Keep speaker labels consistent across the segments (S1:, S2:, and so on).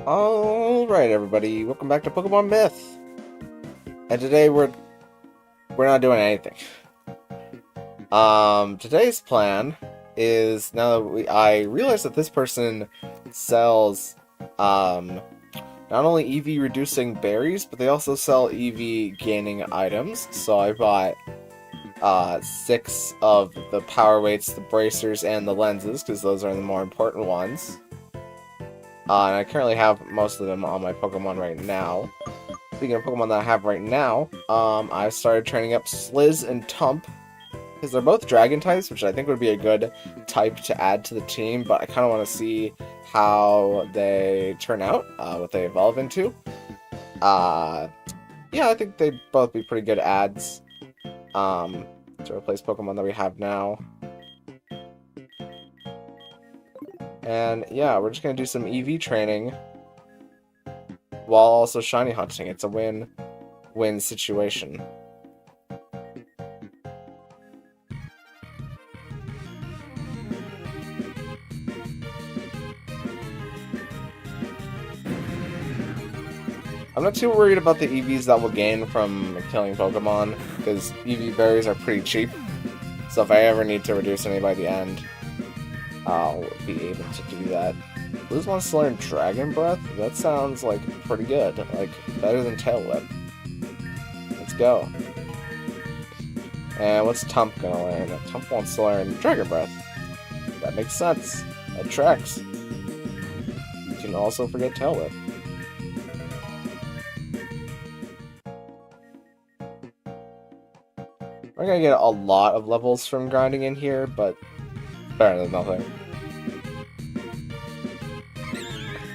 S1: Alright everybody, welcome back to Pokemon Myth! And today we're not doing anything. Today's plan is, now that I realize that this person sells, not only EV reducing berries, but they also sell EV gaining items, so I bought, 6 of the power weights, the bracers, and the lenses, because those are the more important ones. And I currently have most of them on my Pokemon right now. Speaking of Pokemon that I have right now, I started training up Sliz and Tump, because they're both Dragon types, which I think would be a good type to add to the team, but I kind of want to see how they turn out, what they evolve into. Yeah, I think they'd both be pretty good adds to replace Pokemon that we have now. And yeah, we're just going to do some EV training while also shiny hunting. It's a win-win situation. I'm not too worried about the EVs that we'll gain from killing Pokemon, because EV berries are pretty cheap. So if I ever need to reduce any by the end, I'll be able to do that. Liz wants to learn Dragon Breath? That sounds like pretty good. Like, better than Tail Whip. Let's go. And what's Tump gonna learn? Tump wants to learn Dragon Breath. That makes sense. That tracks. You can also forget Tail Whip. We're gonna get a lot of levels from grinding in here, but better than nothing.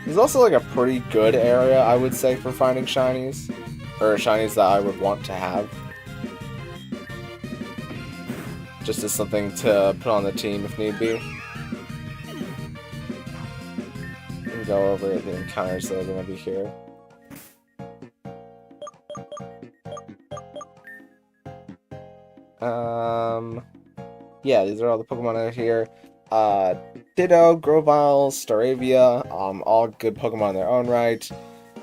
S1: There's also like a pretty good area, I would say, for finding shinies. Or shinies that I would want to have. Just as something to put on the team if need be. And go over the encounters that are going to be here. Yeah, these are all the Pokemon out here. Ditto, Grovyle, Staravia, all good Pokemon in their own right.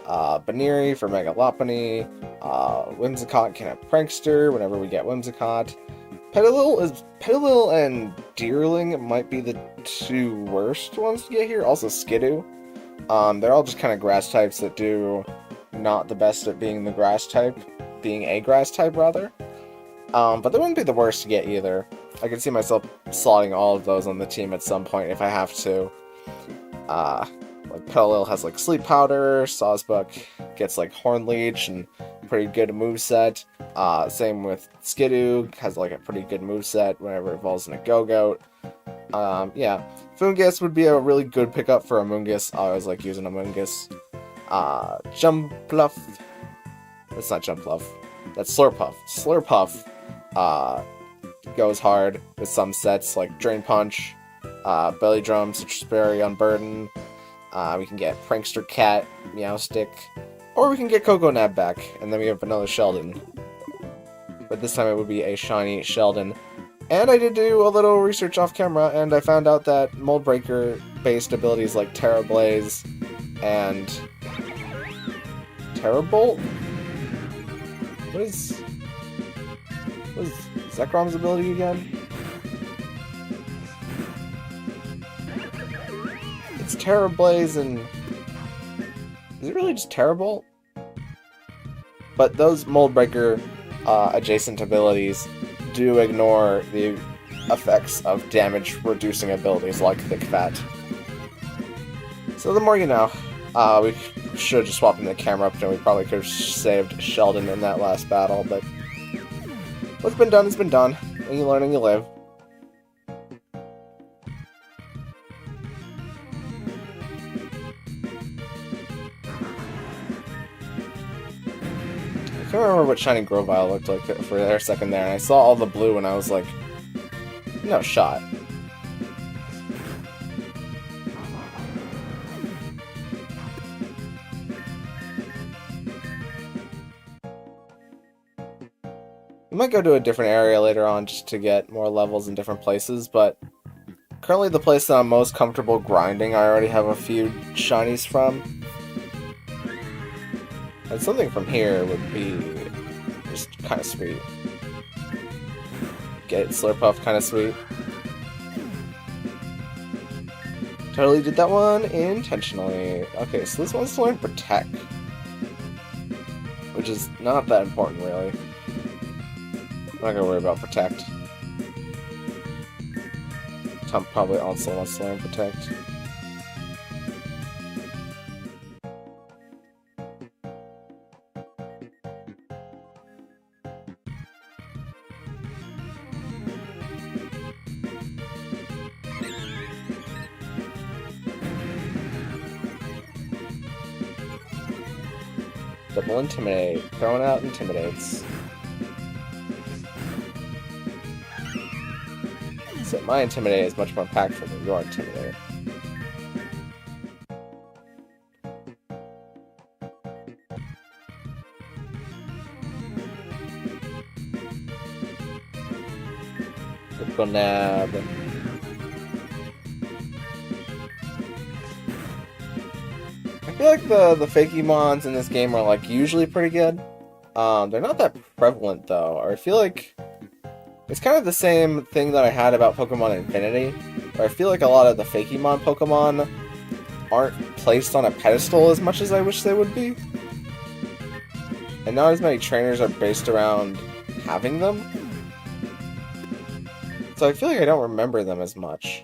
S1: Baneri for Mega Lopunny. Whimsicott can have Prankster whenever we get Whimsicott. Petilil and Deerling might be the two worst ones to get here. Also Skidoo. They're all just kind of grass types that do not the best at being a grass type, rather. But they wouldn't be the worst to get either. I can see myself slotting all of those on the team at some point if I have to. Like Petilil has like Sleep Powder, Sawsbuck gets like Horn Leech and pretty good moveset. Same with Skidoo, has like a pretty good moveset whenever it evolves in a Go-Goat. Yeah, Foongus would be a really good pickup for Amoonguss. I always like using Amoonguss. Jumpluff. That's not Jumpluff. That's Slurpuff. Slurpuff goes hard with some sets like Drain Punch, Belly Drum, Citrus Berry, Unburden. We can get Prankster Cat, Meowstick, or we can get Coco Nab back, and then we have another Sheldon. But this time it would be a shiny Sheldon. And I did do a little research off camera, and I found out that Mold Breaker based abilities like Terra Blaze and Terrabolt? What is Zekrom's ability again? It's Terra Blaze and... is it really just Terrabolt? But those Mold Breaker adjacent abilities do ignore the effects of damage reducing abilities like Thick Fat. So the more you know. We should have just swapped in the camera up and we probably could have saved Sheldon in that last battle, but what's been done has been done, and you learn and you live. I can't remember what Shiny Grovyle looked like for a second there, and I saw all the blue and I was like, no shot. We might go to a different area later on just to get more levels in different places, but currently the place that I'm most comfortable grinding I already have a few shinies from. And something from here would be just kind of sweet. Get Slurpuff kind of sweet. Totally did that one intentionally. Okay, so this one's to learn Protect. Which is not that important, really. I'm not gonna worry about Protect. Tom probably also wants to learn Protect. Double Intimidate. Throwing out Intimidates. So my Intimidate is much more impactful than your Intimidate. Critical Nab. I feel like the Fakemons in this game are like usually pretty good. They're not that prevalent though, or I feel like it's kind of the same thing that I had about Pokemon Infinity, where I feel like a lot of the Fakemon Pokemon aren't placed on a pedestal as much as I wish they would be. And not as many trainers are based around having them. So I feel like I don't remember them as much.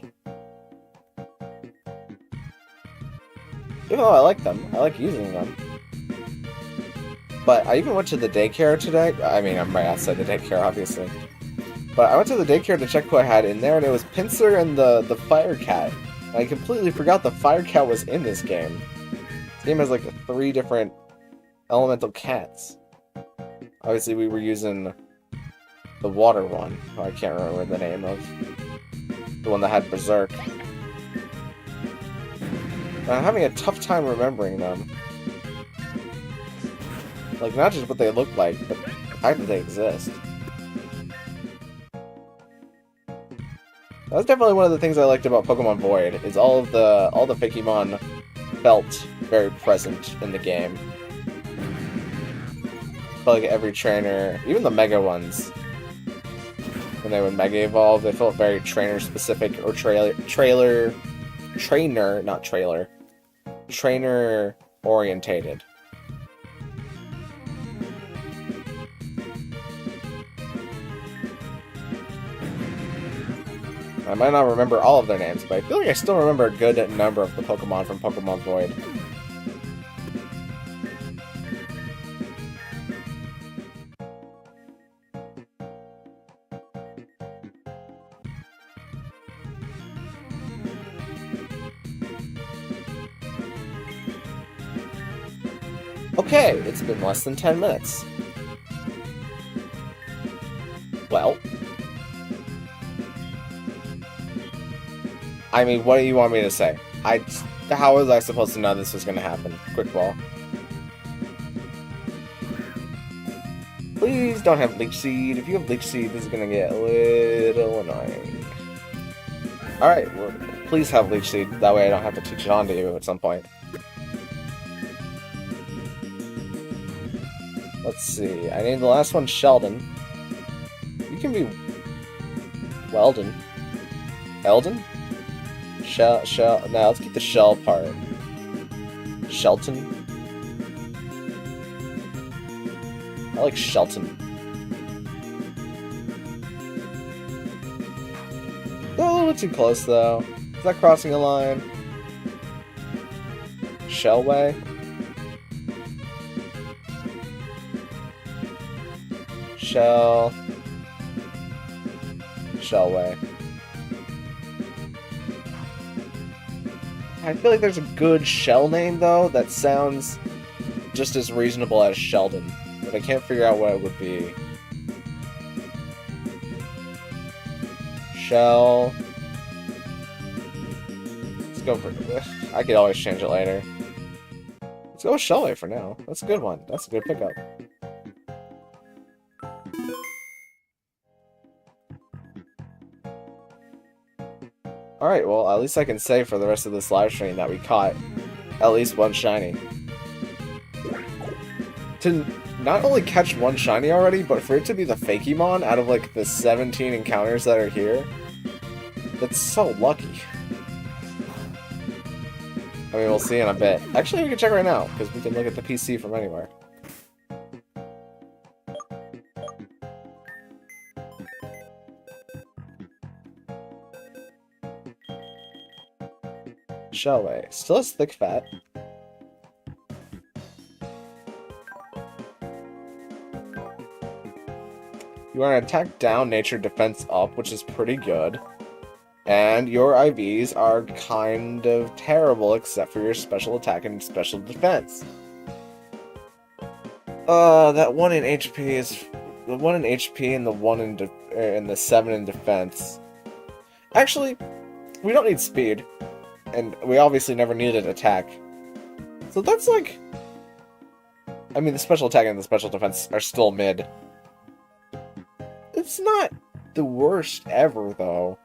S1: Even though I like them, I like using them. But I even went to the daycare today. I mean, I'm right outside the daycare, obviously. But I went to the daycare to check who I had in there, and it was Pinsir and the Fire Cat. And I completely forgot the Fire Cat was in this game. This game has like 3 different elemental cats. Obviously, we were using the water one. Oh, I can't remember the name of. The one that had Berserk. And I'm having a tough time remembering them. Like, not just what they look like, but the fact that they exist. That's definitely one of the things I liked about Pokemon Void, is all the Fakemon felt very present in the game. Felt like every trainer, even the Mega ones, when they would Mega Evolve, they felt very trainer specific or trainer orientated. I might not remember all of their names, but I feel like I still remember a good number of the Pokemon from Pokemon Void. Okay, it's been less than 10 minutes. Well, I mean, what do you want me to say? How was I supposed to know this was going to happen? Quick ball. Please don't have Leech Seed. If you have Leech Seed, this is going to get a little annoying. Alright, well, please have Leech Seed. That way I don't have to teach it on to you at some point. Let's see. I named the last one Sheldon. You can be Weldon. Eldon? Shell. Now let's keep the shell part. Shelton. I like Shelton. A little bit too close though. Is that crossing a line? Shellway. Shellway. I feel like there's a good shell name, though, that sounds just as reasonable as Sheldon, but I can't figure out what it would be. Shell. Let's go for... I could always change it later. Let's go with Shellway for now. That's a good one. That's a good pickup. Alright, well, at least I can say for the rest of this live stream that we caught at least one shiny. to not only catch one shiny already, but for it to be the Fakemon out of like the 17 encounters that are here, that's so lucky. I mean, we'll see in a bit. Actually, we can check right now, because we can look at the PC from anywhere. Shall we? Still has thick fat. You are an attack down, nature defense up, which is pretty good. And your IVs are kind of terrible, except for your special attack and special defense. That 1 in HP is... The 1 in HP and the 1 in and the 7 in defense. Actually, we don't need speed. And we obviously never needed attack. So that's like... I mean, the special attack and the special defense are still mid. It's not the worst ever, though.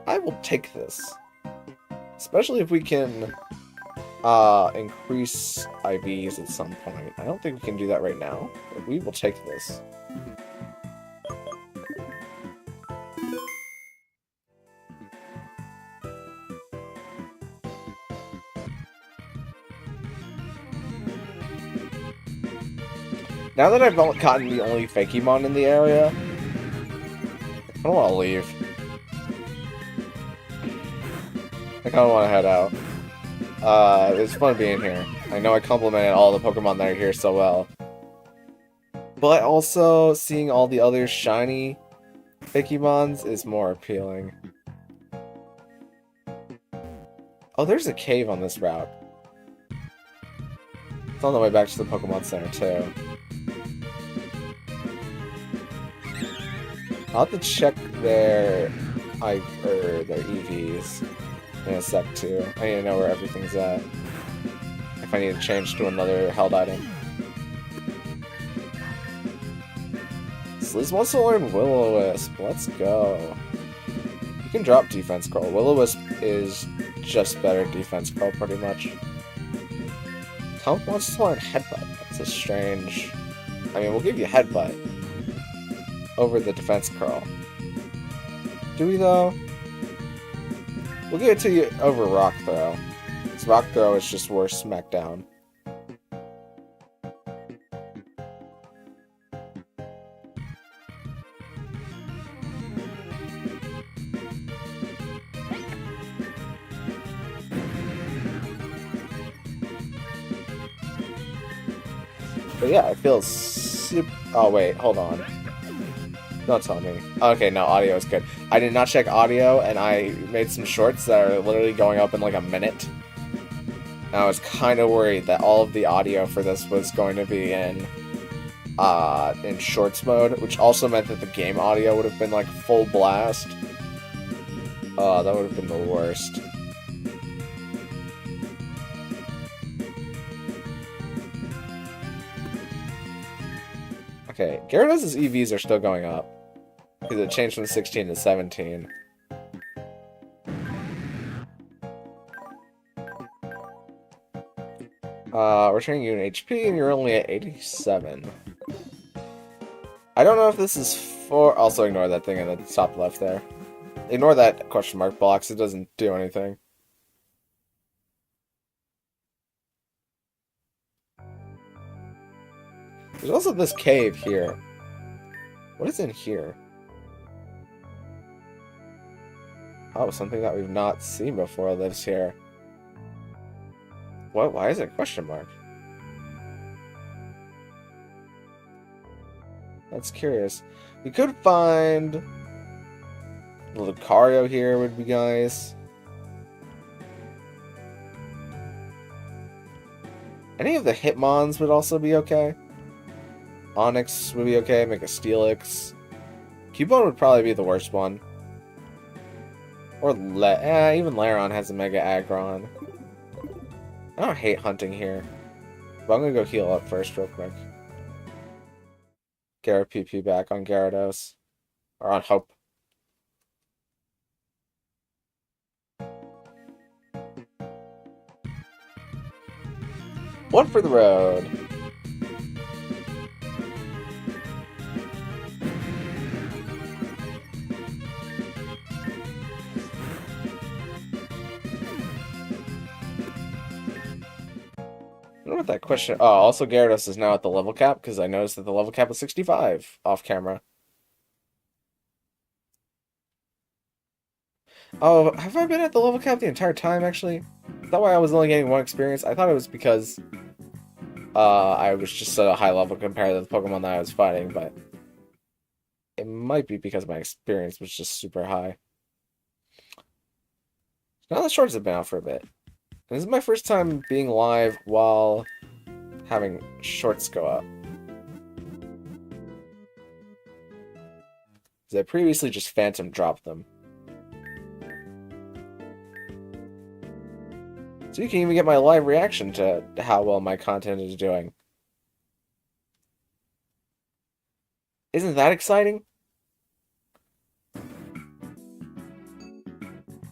S1: I will take this. Especially if we can increase IVs at some point. I don't think we can do that right now, but we will take this. Now that I've gotten the only Fakemon in the area, I don't want to leave. I kind of want to head out. It's fun being here. I know I complimented all the Pokemon that are here so well. But also, seeing all the other shiny Fakemons is more appealing. Oh, there's a cave on this route. It's on the way back to the Pokemon Center, too. I'll have to check their EVs in a sec too. I need to know where everything's at. If I need to change to another held item. So Liz wants to learn Will-O-Wisp. Let's go. You can drop Defense Curl. Will-O-Wisp is just better Defense Curl pretty much. Tom wants to learn Headbutt. That's a strange... I mean, we'll give you Headbutt over the Defense Curl. Do we, though? We'll give it to you over Rock Throw. Because Rock Throw is just worse Smackdown. But yeah, it feels super... Oh, wait, hold on. Don't tell me. Okay, no, audio is good. I did not check audio, and I made some shorts that are literally going up in like a minute. And I was kind of worried that all of the audio for this was going to be in shorts mode, which also meant that the game audio would have been like full blast. That would have been the worst. Okay, Gyarados' EVs are still going up. Because it changed from 16 to 17. We're turning you in HP and you're only at 87. I don't know if this is for... Also ignore that thing in the top left there. Ignore that question mark box, it doesn't do anything. There's also this cave here. What is in here? Oh, something that we've not seen before lives here. What? Why is it a question mark? That's curious. We could find... the Lucario here would be nice. Any of the Hitmons would also be okay. Onyx would be okay, make a Steelix. Cubone would probably be the worst one. Or even Lairon has a Mega Aggron. I don't hate hunting here. But I'm gonna go heal up first real quick. Get our PP back on Gyarados. Or on Hope. One for the road. I wonder what that question... Oh, also Gyarados is now at the level cap, because I noticed that the level cap was 65 off camera. Oh, have I been at the level cap the entire time, actually? Is that why I was only getting one experience? I thought it was because I was just at a high level compared to the Pokemon that I was fighting, but it might be because my experience was just super high. Now the shorts have been out for a bit. And this is my first time being live while having shorts go up. Because I previously just phantom dropped them. So you can even get my live reaction to how well my content is doing. Isn't that exciting?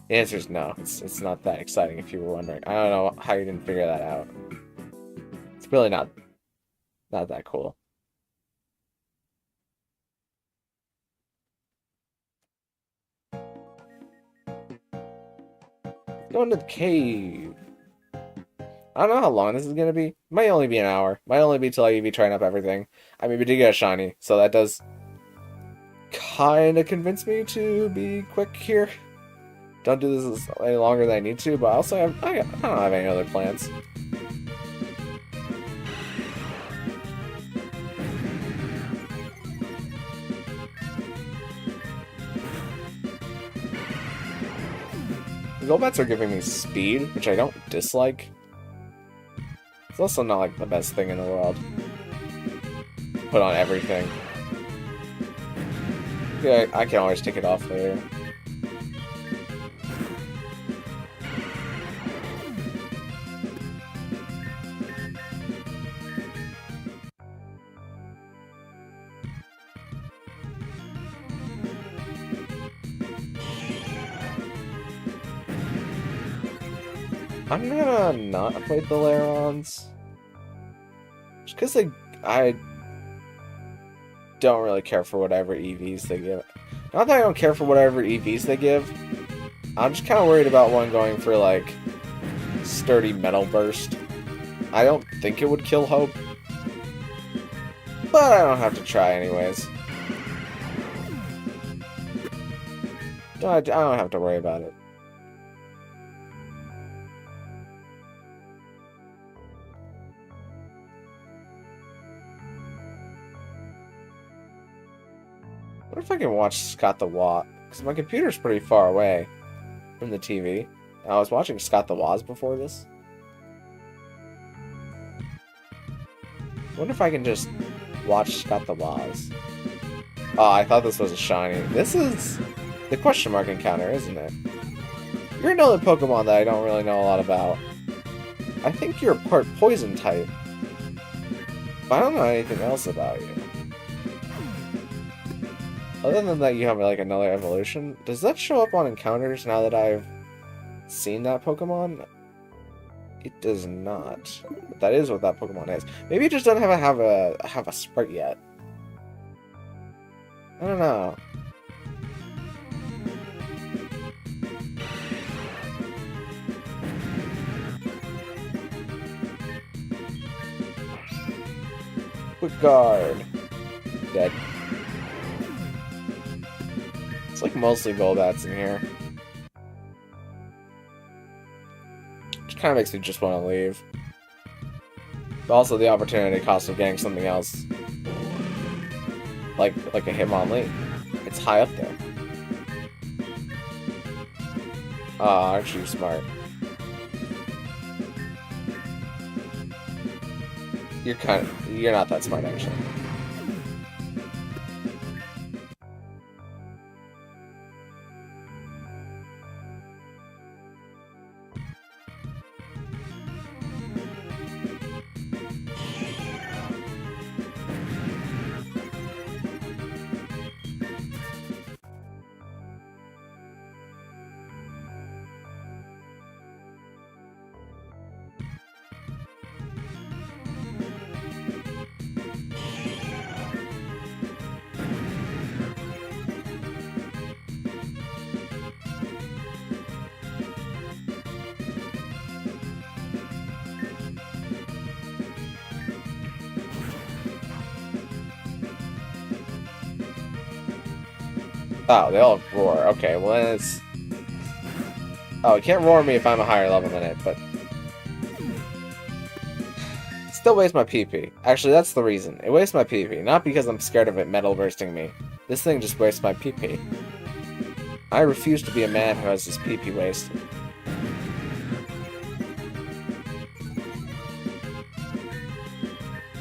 S1: The answer is no. It's not that exciting if you were wondering. I don't know how you didn't figure that out. It's really not that cool. Going to the cave. I don't know how long this is gonna be. Might only be an hour. Might only be till I be trying up everything. I mean, we did get a shiny, so that does kind of convince me to be quick here. Don't do this any longer than I need to, but also I don't have any other plans. The Golbats are giving me speed, which I don't dislike. It's also not like the best thing in the world. Put on everything. Yeah, I can always take it off later. I'm gonna not fight the Lairons. Just because I don't really care for whatever EVs they give. Not that I don't care for whatever EVs they give. I'm just kind of worried about one going for, like, sturdy metal burst. I don't think it would kill Hope. But I don't have to try anyways. I don't have to worry about it. What if I can watch Scott the Woz? Because my computer's pretty far away from the TV. I was watching Scott the Woz before this. What if I can just watch Scott the Woz? Oh, I thought this was a shiny. This is the question mark encounter, isn't it? You're another Pokemon that I don't really know a lot about. I think you're part poison type. But I don't know anything else about you. Other than that, you have like another evolution. Does that show up on encounters now that I've seen that Pokemon? It does not. But that is what that Pokemon is. Maybe it just doesn't have a sprite yet. I don't know. Quick guard. Dead. It's like mostly Golbats in here. Which kind of makes me just want to leave. But also the opportunity cost of getting something else. Like a Hitmonlee. It's high up there. Ah, actually smart. You're not that smart actually. Oh, they all roar. Okay, well then it's... Oh, it can't roar me if I'm a higher level than it, but... Still wastes my PP. Actually, that's the reason. It wastes my PP, not because I'm scared of it metal bursting me. This thing just wastes my PP. I refuse to be a man who has his PP wasted.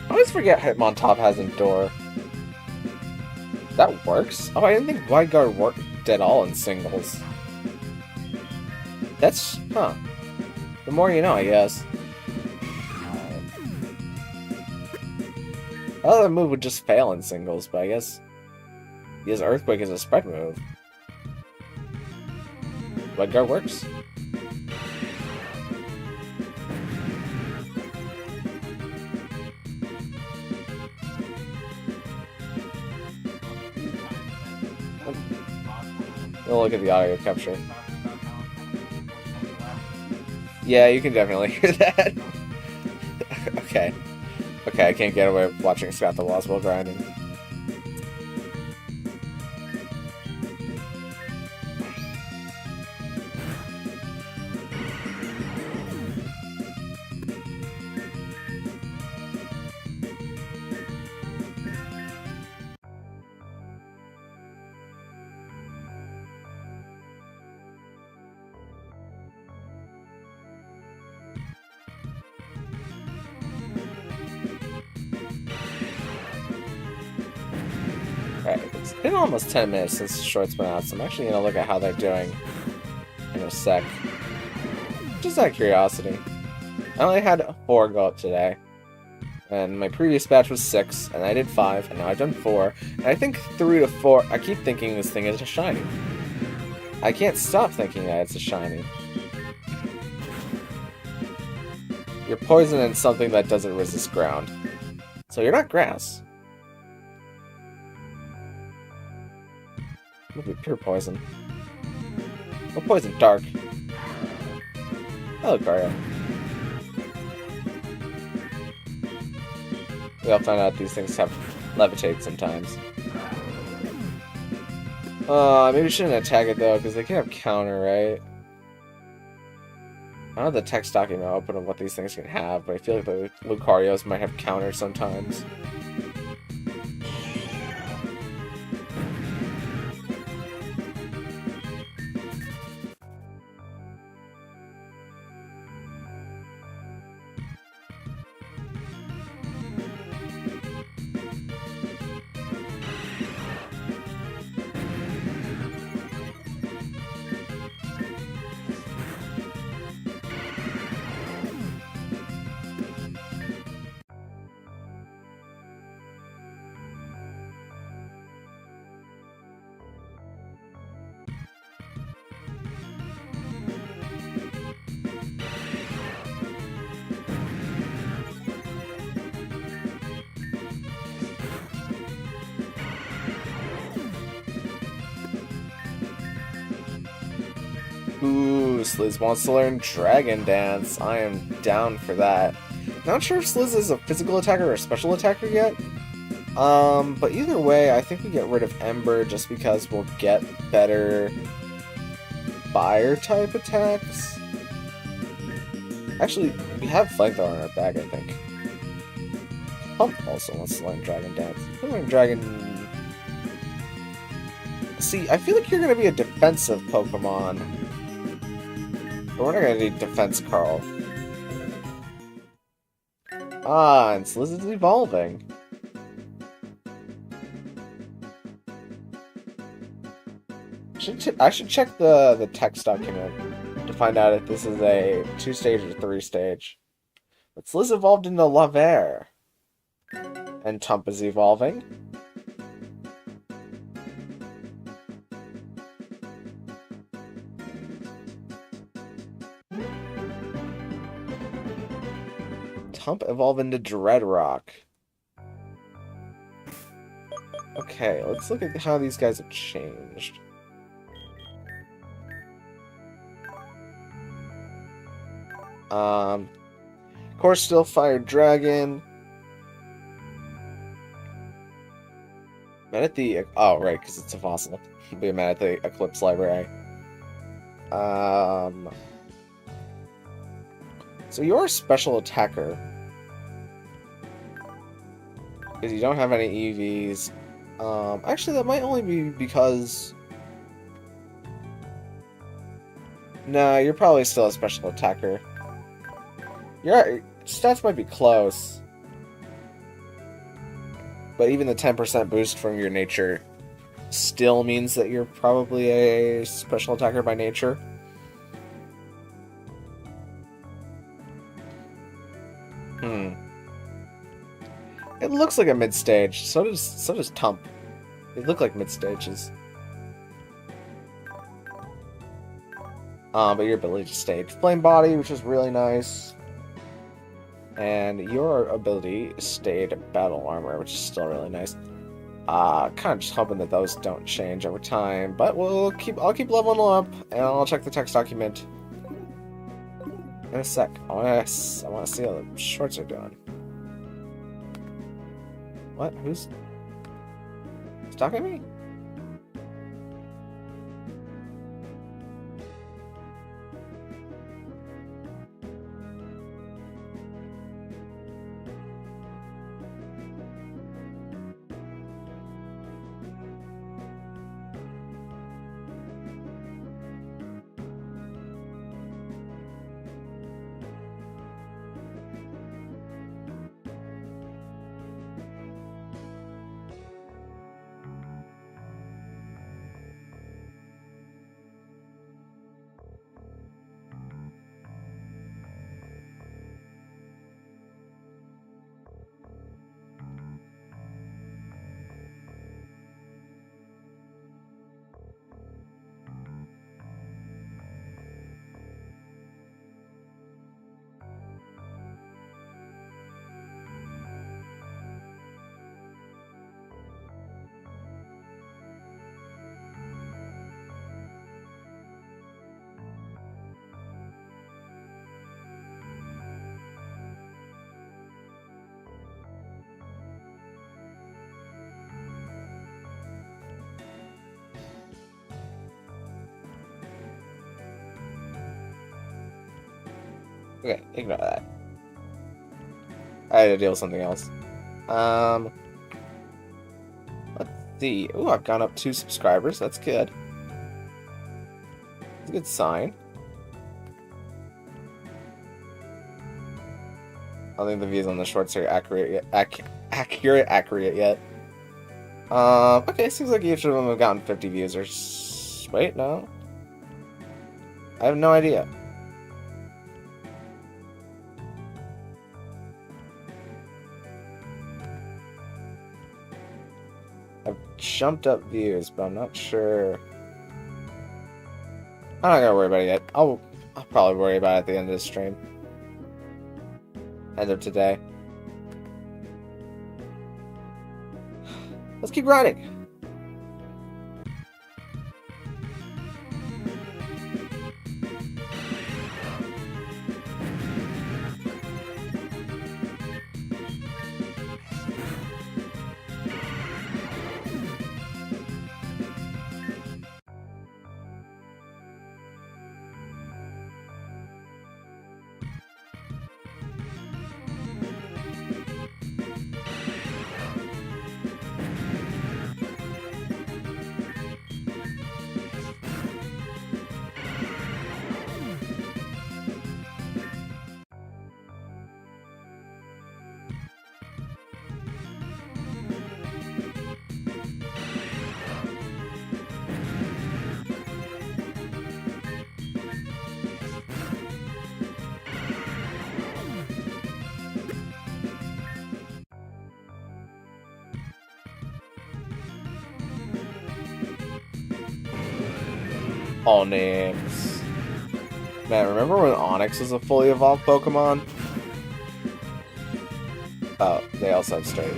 S1: I always forget Hitmontop has Endure. That works? Oh, I didn't think Wide Guard worked at all in singles. That's... huh. The more you know, I guess. Other move would just fail in singles, but I guess... Because Earthquake is a spread move. Wide Guard works. We'll look at the audio capture. Yeah, you can definitely hear that. Okay. Okay, I can't get away with watching Scott the Lost while grinding. Alright, it's been almost 10 minutes since the short's been out, so I'm actually going to look at how they're doing in a sec. Just out of curiosity. I only had 4 go up today. And my previous batch was 6, and I did 5, and now I've done 4. And I think 3 to 4, I keep thinking this thing is a shiny. I can't stop thinking that it's a shiny. You're poison and something that doesn't resist ground. So you're not grass. It would be pure poison. What poison? Dark. Oh, Garia. We all found out these things have levitate sometimes. Maybe we shouldn't attack it though, because they can have counter, right? I don't have the text document open of what these things can have, but I feel like the Lucarios might have counter sometimes. Ooh, Sliz wants to learn Dragon Dance. I am down for that. Not sure if Sliz is a physical attacker or a special attacker yet. But either way, I think we get rid of Ember just because we'll get better fire-type attacks. Actually, we have Flamethrower in our bag, I think. Pump also wants to learn Dragon Dance. He'll learn Dragon... See, I feel like you're going to be a defensive Pokemon. But we're not going to need Defense Carl. Ah, and Sliz is evolving. I should check the text document to find out if this is a 2-stage or 3-stage. But Sliz evolved into Laver. And Tump is evolving. Tump evolved into Dreadrock. Okay, let's look at how these guys have changed. Of course, still Fire Dragon. mad at the... Oh, right, because it's a fossil. Be mad at the Eclipse Library. So you're a special attacker. Because you don't have any EVs. Actually, that might only be because... Nah, you're probably still a special attacker. Your stats might be close. But even the 10% boost from your nature still means that you're probably a special attacker by nature. It looks like a mid-stage. So does Tump. They look like mid-stages. But your ability to stage Flame Body, which is really nice. And your ability stayed Battle Armor, which is still really nice. Kind of just hoping that those don't change over time, but I'll keep leveling up, and I'll check the text document in a sec. I wanna see how the shorts are doing. What? Who's talking to me? Okay, ignore that. I had to deal with something else. Let's see. Ooh, I've gone up 2 subscribers. That's good. It's a good sign. I don't think the views on the shorts are accurate yet. Okay, seems like each of them have gotten 50 views or... Wait, no. I have no idea. I've jumped up views, but I'm not sure. I'm not gonna worry about it yet. I'll probably worry about it at the end of the stream. End of today. Let's keep riding. Onyx. Man, remember when Onyx was a fully evolved Pokemon? Oh, they also had Straight. I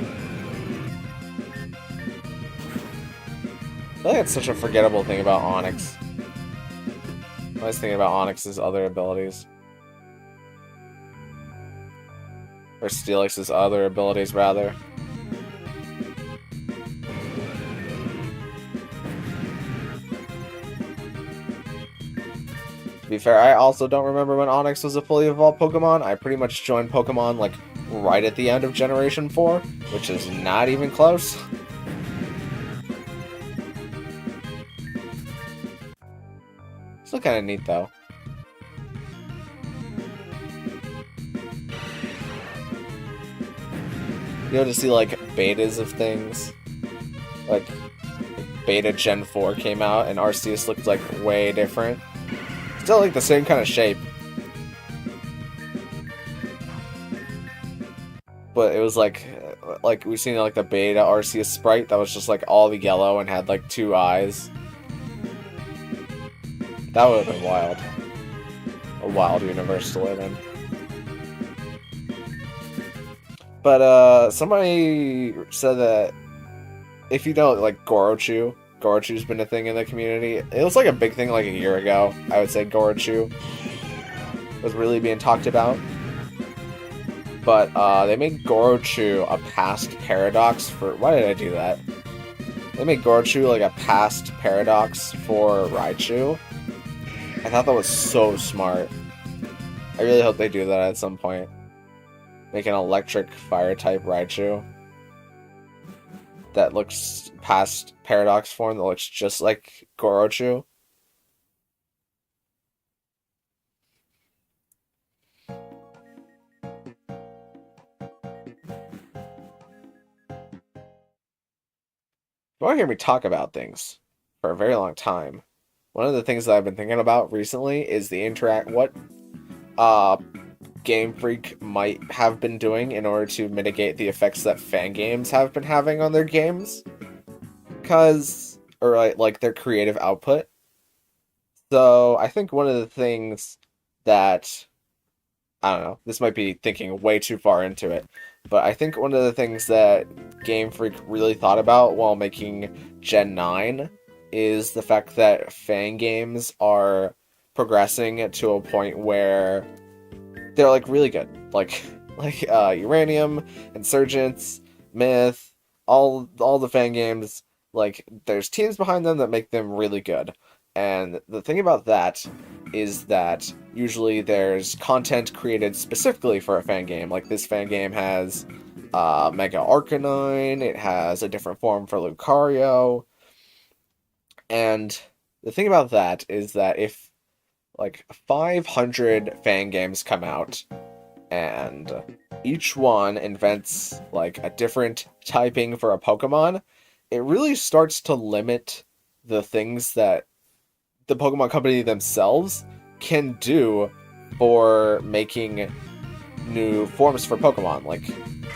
S1: feel like that's such a forgettable thing about Onyx. I was thinking about Onyx's other abilities. Or Steelix's other abilities, rather. be fair, I also don't remember when Onix was a fully evolved Pokemon. I pretty much joined Pokemon, like, right at the end of Generation 4, which is not even close. Still kind of neat, though. You know, to see, like, betas of things. Like, beta Gen 4 came out, and Arceus looked, like, way different. Still, like, the same kind of shape. But it was, like we've seen, like, the beta Arceus sprite that was just, like, all the yellow and had, like, 2 eyes. That would have been wild. A wild universe to live in. But, somebody said that if you know, like, Gorochu's been a thing in the community. It was, like, a big thing, like, a year ago. I would say Gorochu was really being talked about. But, they made Gorochu a past paradox for... Why did I do that? They made Gorochu, like, a past paradox for Raichu. I thought that was so smart. I really hope they do that at some point. Make an electric fire-type Raichu that looks past paradox form, that looks just like Gorochu. If you want to hear me talk about things for a very long time, one of the things that I've been thinking about recently is what Game Freak might have been doing in order to mitigate the effects that fan games have been having on their games. Or like their creative output. So I think one of the things that, I don't know, this might be thinking way too far into it, but I think one of the things that Game Freak really thought about while making Gen 9 is the fact that fan games are progressing to a point where they're, like, really good. Like Uranium, Insurgents, Myth, all the fan games, like, there's teams behind them that make them really good. And the thing about that is that usually there's content created specifically for a fan game. Like, this fan game has Mega Arcanine, it has a different form for Lucario. And the thing about that is that if, like, 500 fan games come out, and each one invents, like, a different typing for a Pokemon, it really starts to limit the things that the Pokemon Company themselves can do for making new forms for Pokemon, like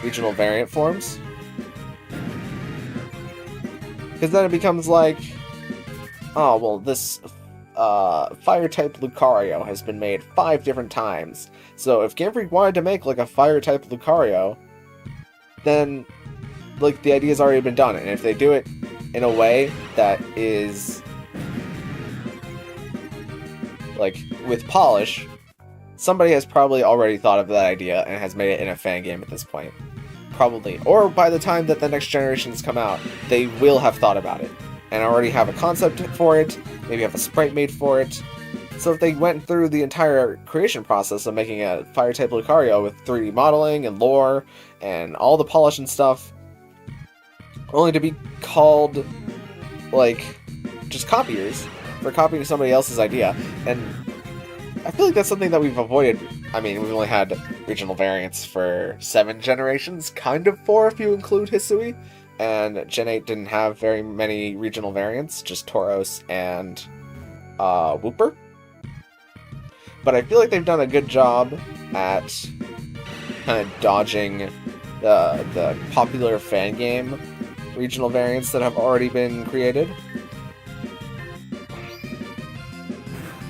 S1: regional variant forms. Because then it becomes like, oh, well, this fire-type Lucario has been made 5 different times. So if Game Freak wanted to make, like, a fire-type Lucario, then, like, the idea's already been done. And if they do it in a way that is, like, with polish, somebody has probably already thought of that idea and has made it in a fan game at this point. Probably. Or by the time that the next generations come out, they will have thought about it and already have a concept for it, maybe have a sprite made for it. So if they went through the entire creation process of making a fire-type Lucario with 3D modeling and lore and all the polish and stuff, only to be called, like, just copiers for copying somebody else's idea. And I feel like that's something that we've avoided. I mean, we've only had regional variants for 7 generations, kind of 4 if you include Hisui. And Gen 8 didn't have very many regional variants, just Tauros and Wooper. But I feel like they've done a good job at kind of dodging the popular fan game regional variants that have already been created.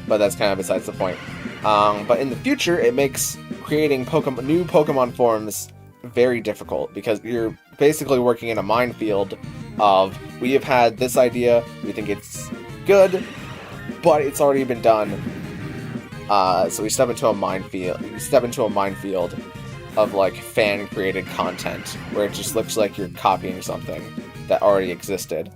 S1: But that's kind of besides the point. But in the future, it makes creating new Pokemon forms very difficult, because you're basically working in a minefield of, we have had this idea, we think it's good, but it's already been done. So we step into a minefield. Of, like, fan-created content, where it just looks like you're copying something that already existed.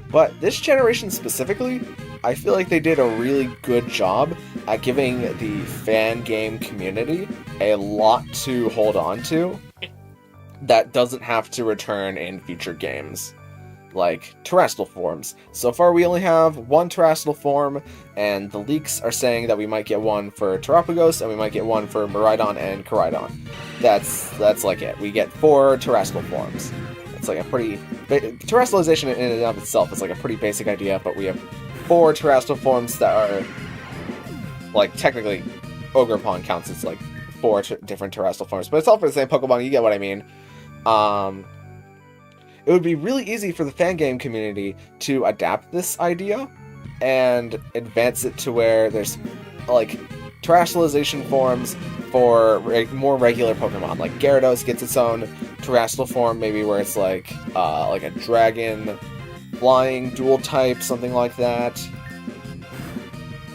S1: But this generation specifically, I feel like they did a really good job at giving the fan game community a lot to hold on to that doesn't have to return in future games. Like terrestrial forms. So far we only have one terrestrial form, and the leaks are saying that we might get one for Terapagos, and we might get one for Miraidon and Koraidon. That's like it. We get 4 terrestrial forms. It's like a pretty... Terrestrialization in and of itself is like a pretty basic idea, but we have 4 terrestrial forms that are... Like, technically, Ogerpon counts as like 4 different terrestrial forms, but it's all for the same Pokemon, you get what I mean. It would be really easy for the fan game community to adapt this idea and advance it to where there's, like, terrestrialization forms for more regular Pokemon. Like, Gyarados gets its own terrestrial form, maybe where it's like a dragon, flying, dual type, something like that.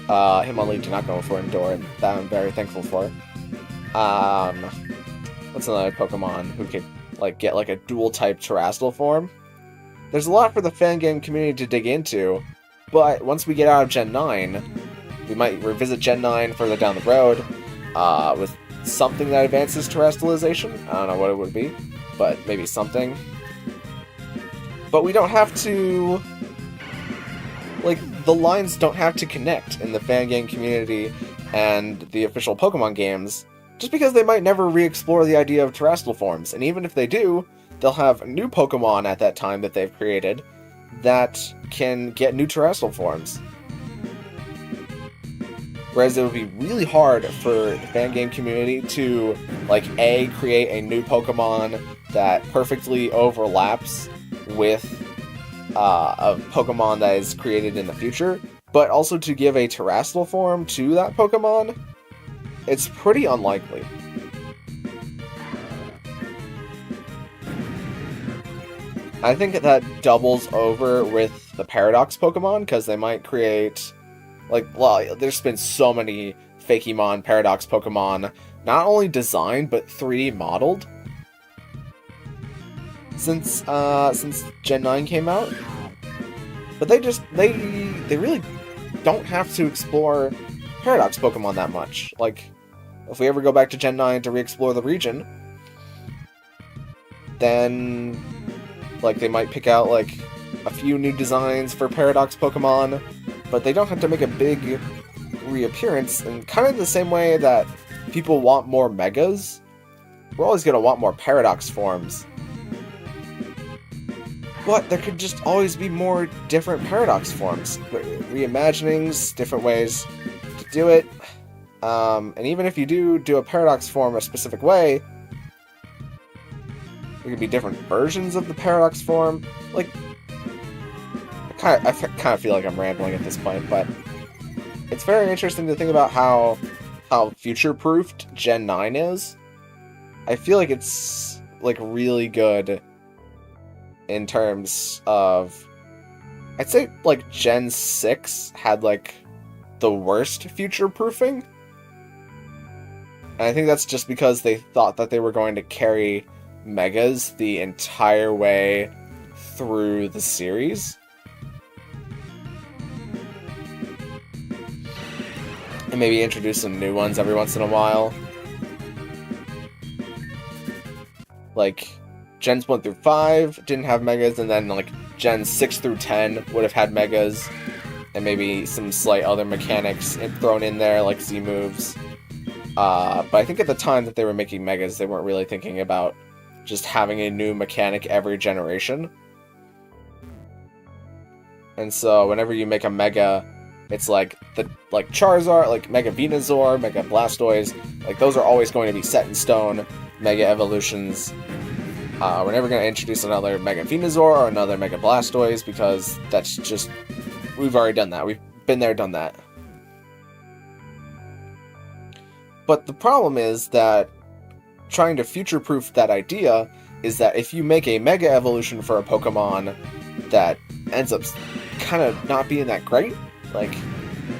S1: Hitmonlee did not go for Indoor, and that I'm very thankful for. What's another Pokemon who could get like a dual type terrestrial form? There's a lot for the fan game community to dig into, but once we get out of Gen 9, we might revisit Gen 9 further down the road with something that advances terrestrialization. I don't know what it would be, but maybe something. But we don't have to... Like, the lines don't have to connect in the fan game community and the official Pokemon games, just because they might never re-explore the idea of terrestrial forms, and even if they do, they'll have new Pokemon at that time that they've created that can get new terrestrial forms. Whereas it would be really hard for the fan game community to, like, A, create a new Pokemon that perfectly overlaps with a Pokemon that is created in the future, but also to give a terrestrial form to that Pokemon. It's pretty unlikely. I think that doubles over with the Paradox Pokemon, because they might create... well, there's been so many Fakemon Paradox Pokemon, not only designed, but 3D modeled since Gen 9 came out. But they really don't have to explore Paradox Pokemon that much. Like, if we ever go back to Gen 9 to re-explore the region, then, like, they might pick out, like, a few new designs for Paradox Pokemon, but they don't have to make a big reappearance, in kind of the same way that people want more Megas. We're always going to want more Paradox forms. But there could just always be more different Paradox forms. Reimaginings, different ways to do it. And even if you do a Paradox form a specific way, there could be different versions of the Paradox form. Like, I kind of feel like I'm rambling at this point, but it's very interesting to think about how future-proofed Gen 9 is. I feel like it's, like, really good in terms of... I'd say, like, Gen 6 had, like, the worst future-proofing. And I think that's just because they thought that they were going to carry Megas the entire way through the series. And maybe introduce some new ones every once in a while. Like, Gens 1 through 5 didn't have Megas, and then, like, Gens 6 through 10 would have had Megas, and maybe some slight other mechanics thrown in there, like Z-moves. But I think at the time that they were making Megas, they weren't really thinking about just having a new mechanic every generation. And so, whenever you make a Mega, it's like Charizard, like Mega Venusaur, Mega Blastoise, like those are always going to be set in stone Mega evolutions. We're never going to introduce another Mega Venusaur or another Mega Blastoise, because that's just... We've already done that. We've been there, done that. But the problem is that trying to future-proof that idea is that if you make a Mega evolution for a Pokemon that ends up kind of not being that great, like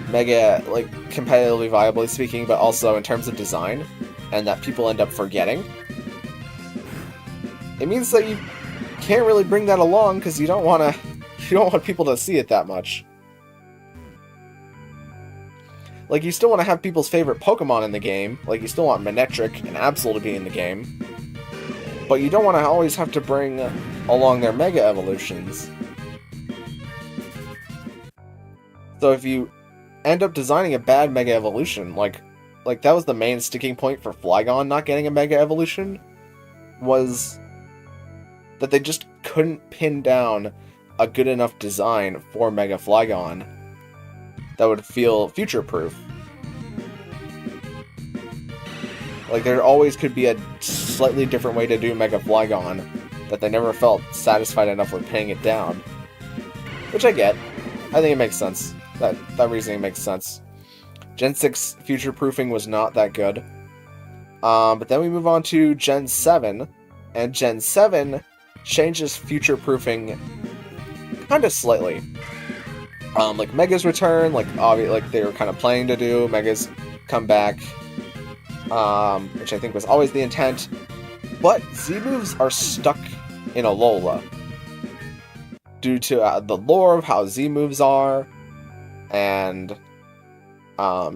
S1: Mega, like competitively viably speaking, but also in terms of design, and that people end up forgetting, it means that you can't really bring that along, because you don't want people to see it that much. Like, you still want to have people's favorite Pokemon in the game. Like, you still want Manectric and Absol to be in the game. But you don't want to always have to bring along their Mega Evolutions. So if you end up designing a bad Mega Evolution, like that was the main sticking point for Flygon not getting a Mega Evolution, was that they just couldn't pin down a good enough design for Mega Flygon that would feel future-proof. Like, there always could be a slightly different way to do Mega Flygon that they never felt satisfied enough with pinning it down. Which I get. I think it makes sense. That reasoning makes sense. Gen 6 future-proofing was not that good. But then we move on to Gen 7, and Gen 7 changes future-proofing kind of slightly. Like Megas return, like they were kind of planning to do. Megas come back, which I think was always the intent. But Z-moves are stuck in Alola due to the lore of how Z-moves are, and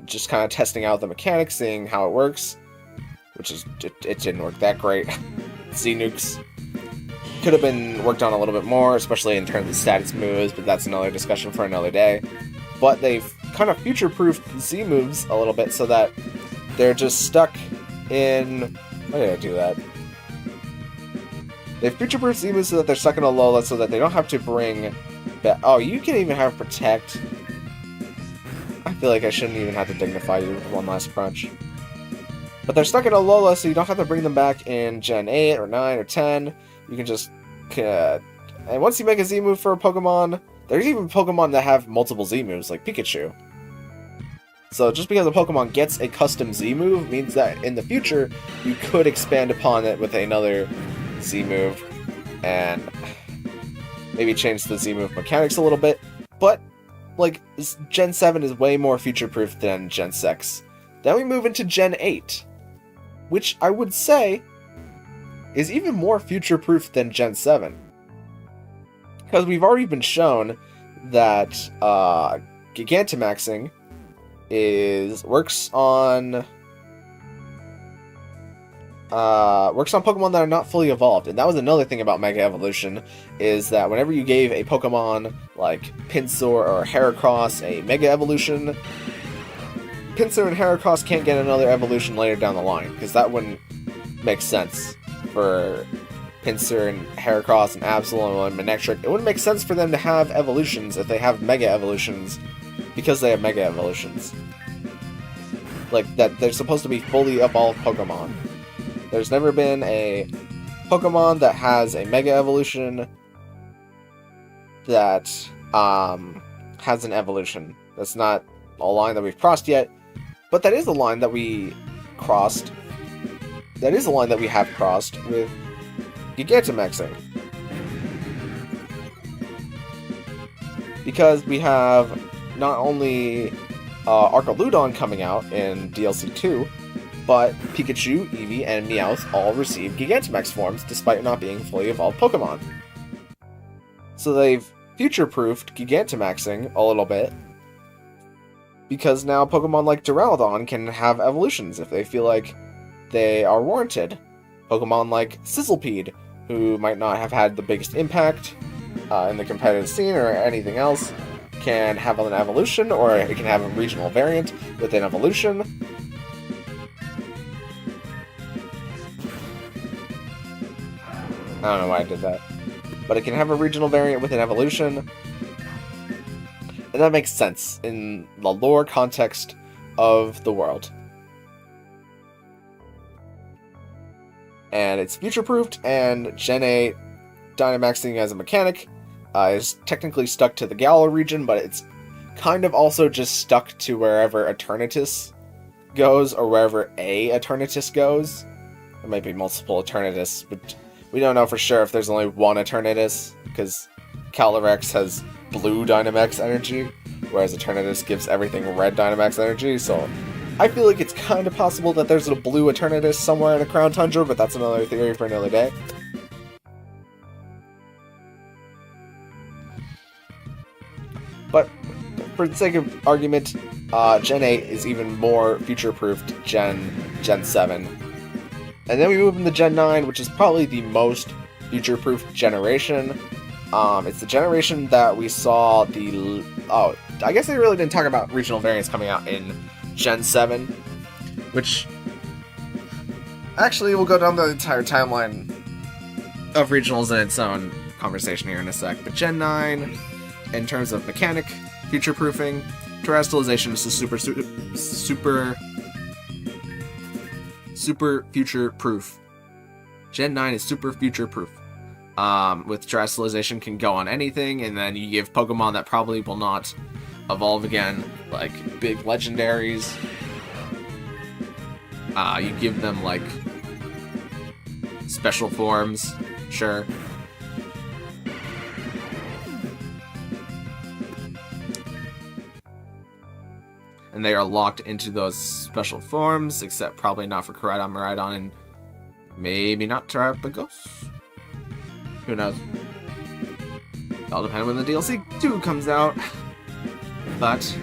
S1: just kind of testing out the mechanics, seeing how it works, which is it didn't work that great. Z-nukes could have been worked on a little bit more, especially in terms of status moves, but that's another discussion for another day. But they've kind of future-proofed Z-moves a little bit so that they're just stuck in... Why did I do that? They've future-proofed Z-moves so that they're stuck in Alola, so that they don't have to bring... Oh, you can even have Protect. I feel like I shouldn't even have to dignify you with one last crunch. But they're stuck in Alola, so you don't have to bring them back in Gen 8 or 9 or 10. You can just... and once you make a Z-move for a Pokemon, there's even Pokemon that have multiple Z-moves, like Pikachu. So just because a Pokemon gets a custom Z-move means that in the future, you could expand upon it with another Z-move, and maybe change the Z-move mechanics a little bit. But, like, Gen 7 is way more future-proof than Gen 6. Then we move into Gen 8, which I would say is even more future-proof than Gen 7. Because we've already been shown that Gigantamaxing works on Pokemon that are not fully evolved. And that was another thing about Mega Evolution, is that whenever you gave a Pokemon like Pinsir or Heracross a Mega Evolution, Pinsir and Heracross can't get another evolution later down the line, because that wouldn't make sense for Pinsir and Heracross and Absol and Manectric. It wouldn't make sense for them to have evolutions if they have Mega Evolutions, because they have Mega Evolutions. Like, that they're supposed to be fully evolved Pokemon. There's never been a Pokemon that has a Mega Evolution that has an evolution. That's not a line that we've crossed yet, but that is a line that we crossed. That is a line that we have crossed with Gigantamaxing. Because we have not only Archaludon coming out in DLC 2, but Pikachu, Eevee, and Meowth all receive Gigantamax forms despite not being fully evolved Pokemon. So they've future-proofed Gigantamaxing a little bit, because now Pokemon like Duraludon can have evolutions if they feel like they are warranted. Pokemon like Sizzlipede, who might not have had the biggest impact in the competitive scene or anything else, can have an evolution, or it can have a regional variant with an evolution. I don't know why I did that. But it can have a regional variant with an evolution. And that makes sense in the lore context of the world. And it's future-proofed, and Gen 8 Dynamaxing as a mechanic is technically stuck to the Galar region, but it's kind of also just stuck to wherever Eternatus goes, or wherever a Eternatus goes. There might be multiple Eternatus, but we don't know for sure if there's only one Eternatus, because Calyrex has blue Dynamax energy, whereas Eternatus gives everything red Dynamax energy, so I feel like it's kind of possible that there's a blue Eternatus somewhere in a Crown Tundra, but that's another theory for another day. But for the sake of argument, Gen 8 is even more future-proofed Gen 7. And then we move into Gen 9, which is probably the most future-proof generation. It's the generation that we saw the... Oh, I guess they really didn't talk about regional variants coming out in Gen 7, which... Actually, we'll go down the entire timeline of regionals in its own conversation here in a sec. But Gen 9, in terms of mechanic, future-proofing, terrestrialization is super future-proof. Gen 9 is super future-proof. With terrestrialization can go on anything, and then you give Pokemon that probably will not evolve again, like big legendaries. You give them, like, special forms, sure. And they are locked into those special forms, except probably not for Koraidon, Miraidon, and maybe not Terrapagos? Who knows? It'll depend when the DLC 2 comes out. But...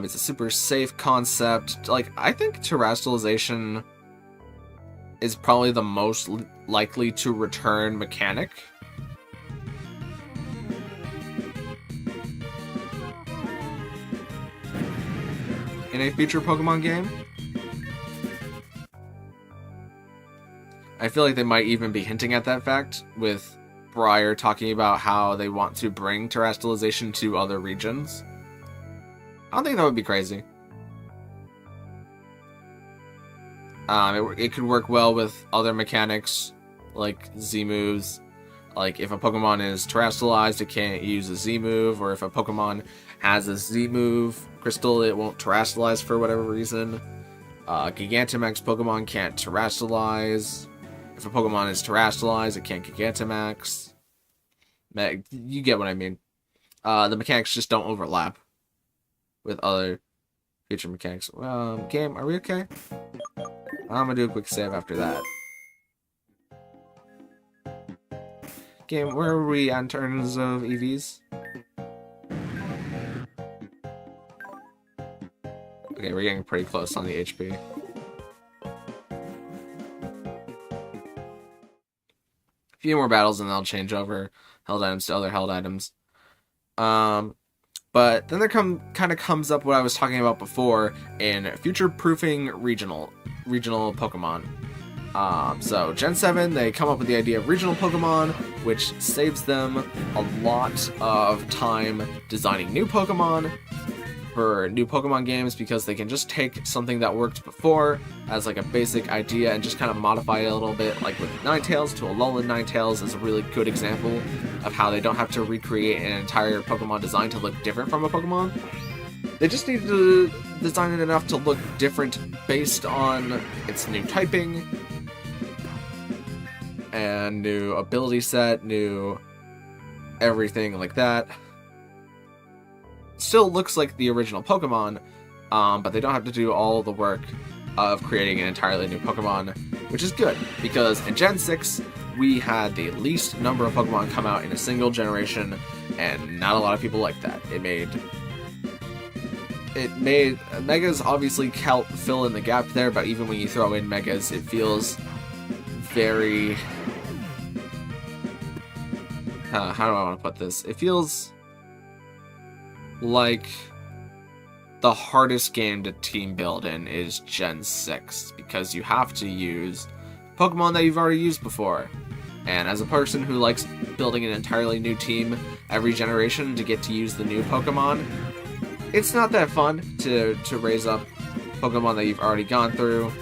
S1: it's a super safe concept. Like, I think terrestrialization is probably the most likely to return mechanic. In a future Pokemon game. I feel like they might even be hinting at that fact, with Briar talking about how they want to bring terrestrialization to other regions. I don't think that would be crazy. It could work well with other mechanics, like Z-moves. Like, if a Pokemon is terrestrialized, it can't use a Z-move, or if a Pokemon has a Z-move crystal, it won't terrestrialize for whatever reason. Gigantamax Pokemon can't terrestrialize. If a Pokemon is terrestrialized, it can't Gigantamax. You get what I mean. The mechanics just don't overlap with other future mechanics. Game, are we okay? I'm gonna do a quick save after that. Game, where are we in terms of EVs? Okay, we're getting pretty close on the HP. A few more battles and they'll change over held items to other held items. But then there kind of comes up what I was talking about before in future-proofing regional Pokemon. So Gen 7, they come up with the idea of regional Pokemon, which saves them a lot of time designing new Pokemon for new Pokemon games, because they can just take something that worked before as like a basic idea and just kind of modify it a little bit. Like with Ninetales, to Alolan Ninetales is a really good example of how they don't have to recreate an entire Pokemon design to look different from a Pokemon. They just need to design it enough to look different based on its new typing and new ability set, new everything like that. Still looks like the original Pokemon, but they don't have to do all the work of creating an entirely new Pokemon, which is good, because in Gen 6, we had the least number of Pokemon come out in a single generation, and not a lot of people like that. It made Megas obviously fill in the gap there, but even when you throw in Megas, it feels very... how do I want to put this? It feels like the hardest game to team build in is Gen 6, because you have to use Pokemon that you've already used before. And as a person who likes building an entirely new team every generation to get to use the new Pokemon, it's not that fun to raise up Pokemon that you've already gone through.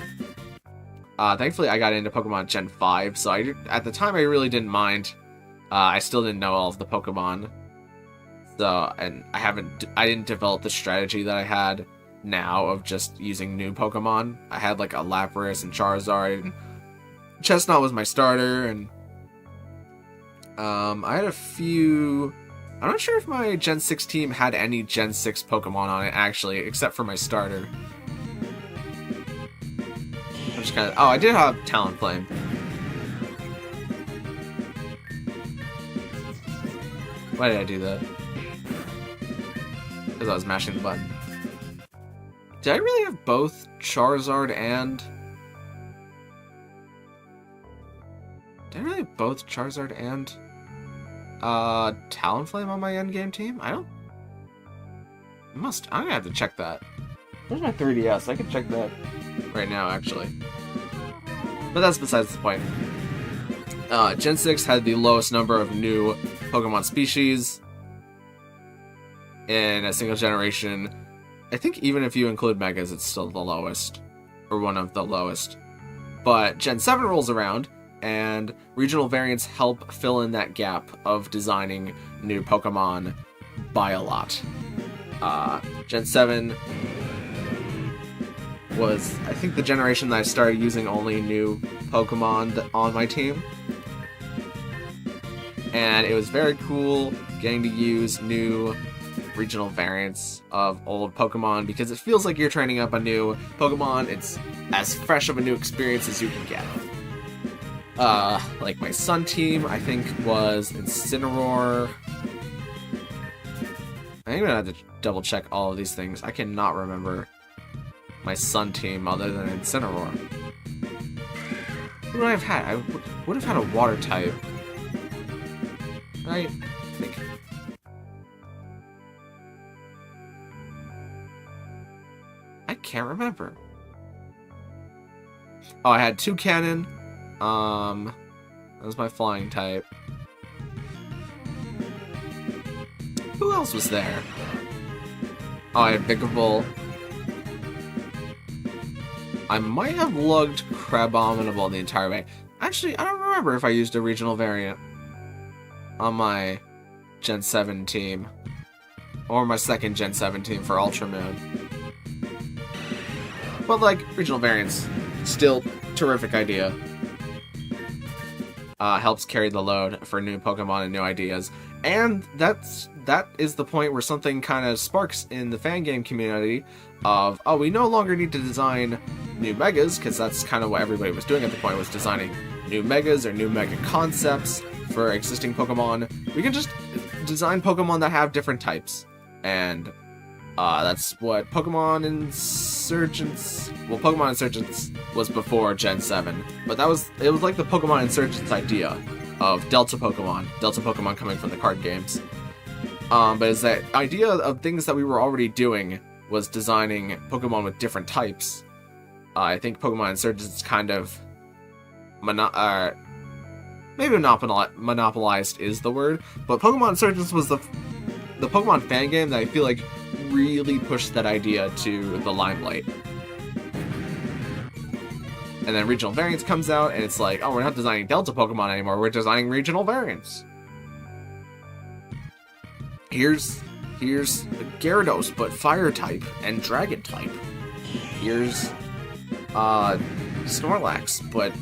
S1: Thankfully, I got into Pokemon Gen 5, so at the time I really didn't mind. I still didn't know all of the Pokemon. So, and I didn't develop the strategy that I had now of just using new Pokemon. I had like a Lapras and Charizard, and Chestnut was my starter, and I had a few... I'm not sure if my Gen 6 team had any Gen 6 Pokemon on it, actually, except for my starter. I'm just kind of... Oh, I did have Talonflame. Why did I do that? Because I was mashing the button. Did I really have both Charizard and... Did I really have both Charizard and... Talonflame on my endgame team? I don't... I'm gonna have to check that. Where's my 3DS? I can check that right now, actually. But that's besides the point. Gen 6 had the lowest number of new Pokemon species in a single generation. I think even if you include Megas, it's still the lowest. Or one of the lowest. But Gen 7 rolls around, and regional variants help fill in that gap of designing new Pokemon by a lot. Gen 7 was, I think, the generation that I started using only new Pokemon on my team. And it was very cool getting to use new regional variants of old Pokemon because it feels like you're training up a new Pokemon. It's as fresh of a new experience as you can get. Like my Sun team, I think, was Incineroar. I think I'm gonna have to double check all of these things. I cannot remember my Sun team other than Incineroar. What would I have had? I would have had a water type. Right? I think. I can't remember. Oh, I had Toucannon. That was my flying type. Who else was there? Oh, I had Vigavolt. I might have lugged Crabominable the entire way. Actually, I don't remember if I used a regional variant on my Gen 7 team. Or my second Gen 7 team for Ultra Moon. But, like, regional variants, still terrific idea. Helps carry the load for new Pokemon and new ideas. And that is the point where something kind of sparks in the fan game community of, oh, we no longer need to design new Megas, because that's kind of what everybody was doing at the point, was designing new Megas or new Mega concepts for existing Pokemon. We can just design Pokemon that have different types. And that's what Pokemon Insurgents... Well, Pokemon Insurgents was before Gen 7, but it was like the Pokemon Insurgents idea of Delta Pokemon coming from the card games. But it's that idea of things that we were already doing was designing Pokemon with different types. I think Pokemon Insurgents kind of maybe monopolized is the word, but Pokemon Insurgents was the Pokemon fan game that I feel like really pushed that idea to the limelight. And then regional variants comes out, and it's like, oh, we're not designing Delta Pokemon anymore, we're designing regional variants. Here's Gyarados, but Fire type and Dragon type. Here's Snorlax, but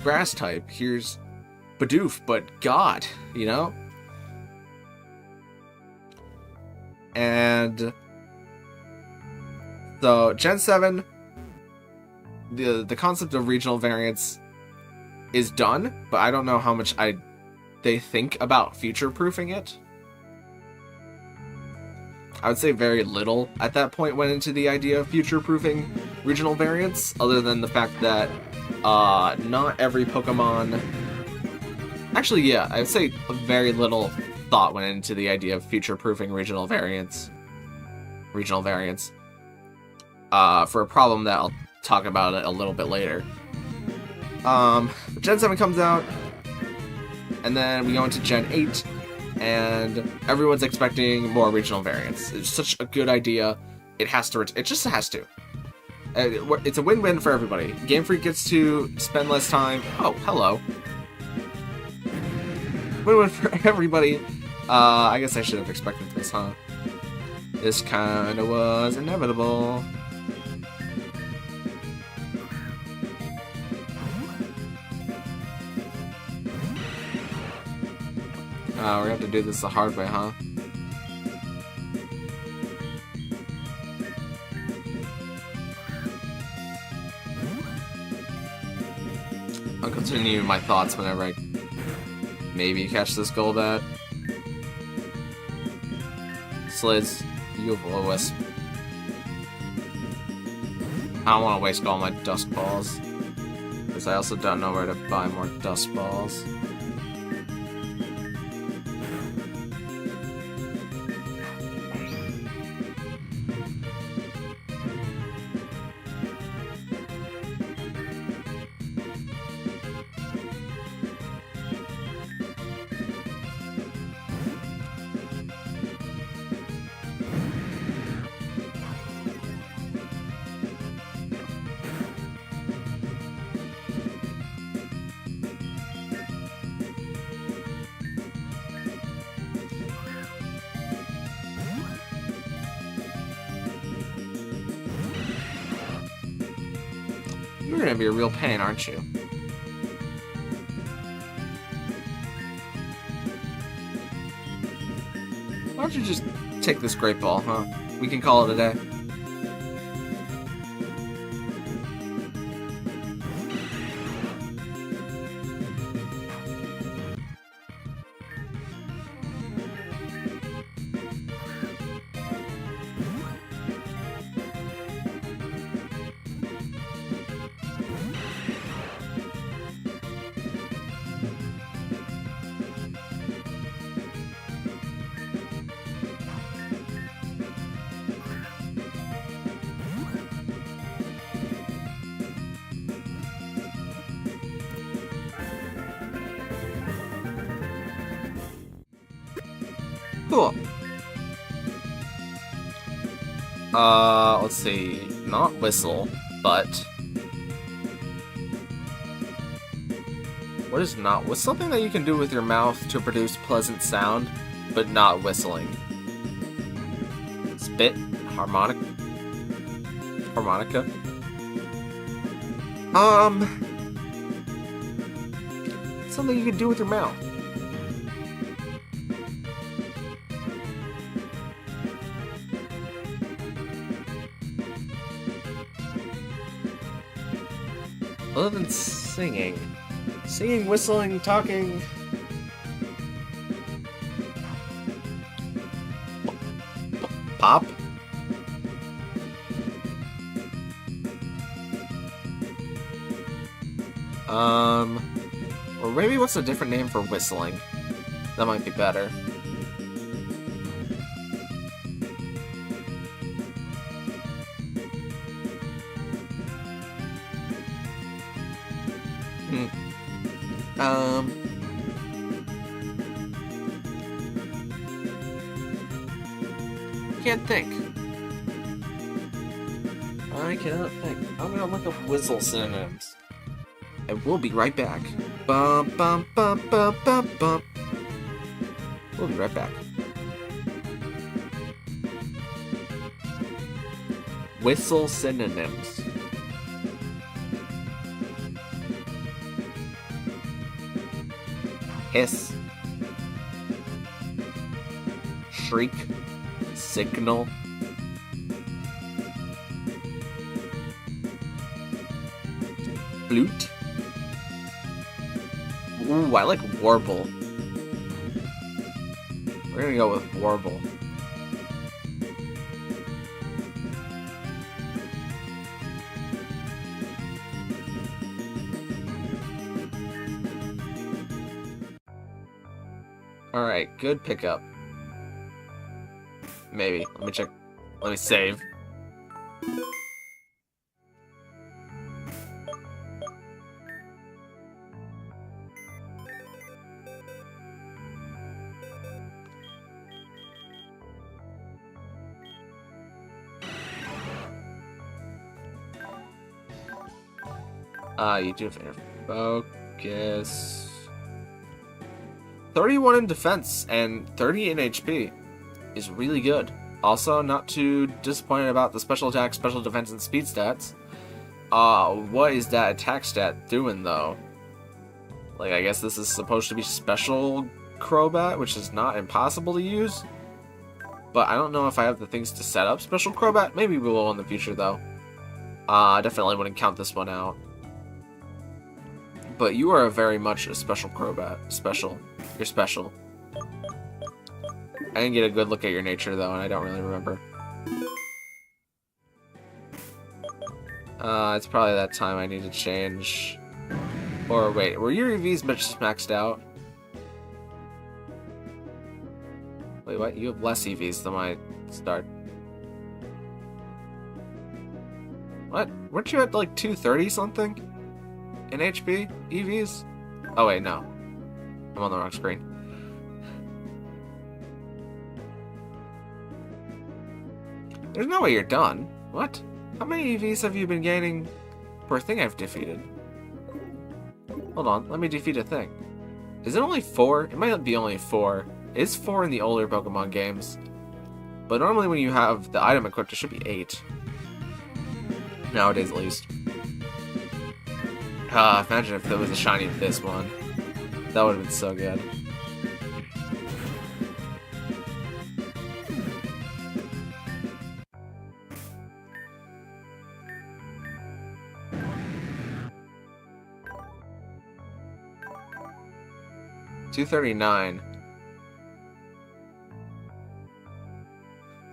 S1: Grass type. Here's Bidoof, but God, you know? And so Gen 7, the concept of regional variants is done, but I don't know how much they think about future-proofing it. I would say very little at that point went into the idea of future-proofing regional variants, other than the fact that not every Pokemon... Actually, yeah, I would say very little thought went into the idea of future-proofing regional variants. For a problem that I'll talk about it a little bit later. Gen 7 comes out, and then we go into Gen 8, and everyone's expecting more regional variants. It's such a good idea. It just has to. It's a win-win for everybody. Game Freak gets to spend less time. Oh, hello. Win-win for everybody. I guess I should have expected this, huh? This kinda was inevitable. We're gonna have to do this the hard way, huh? I'll continue my thoughts whenever I maybe catch this Golbat. Slids, you have Will-O-Wisp. I don't want to waste all my Dusk Balls. Because I also don't know where to buy more Dusk Balls. You're gonna be a real pain, aren't you? Why don't you just take this Great Ball, huh? We can call it a day. Cool. Let's see. Not whistle, but... What is not? What's something that you can do with your mouth to produce pleasant sound, but not whistling? Spit? Harmonica? Something you can do with your mouth. Other than singing. Singing, whistling, talking. Pop? Or maybe what's a different name for whistling? That might be better. Can't think. I cannot think. I'm gonna look up whistle synonyms. And we'll be right back. Bum bum bum bum bum bum. We'll be right back. Whistle synonyms. Hiss. Shriek. Signal. Flute. Ooh, I like warble. We're gonna go with warble. Alright, good pickup. Maybe. Let me check. Let me save. You do have focus. 31 in defense and 30 in HP is really good. Also, not too disappointed about the special attack, special defense, and speed stats. What is that attack stat doing, though? Like, I guess this is supposed to be special Crobat, which is not impossible to use. But I don't know if I have the things to set up special Crobat. Maybe we will in the future, though. I definitely wouldn't count this one out. But you are very much a special Crobat. Special. You're special. I didn't get a good look at your nature, though, and I don't really remember. It's probably that time I need to change. Or wait, were your EVs just maxed out? Wait, what? You have less EVs than my start. What? Weren't you at like 230 something? In HP? EVs? Oh wait, no. I'm on the wrong screen. There's no way you're done. What? How many EVs have you been gaining per thing I've defeated? Hold on, let me defeat a thing. Is it only 4? It might be only 4. It is 4 in the older Pokemon games. But normally when you have the item equipped, it should be 8. Nowadays, at least. Imagine if there was a shiny this one. That would have been so good. $239.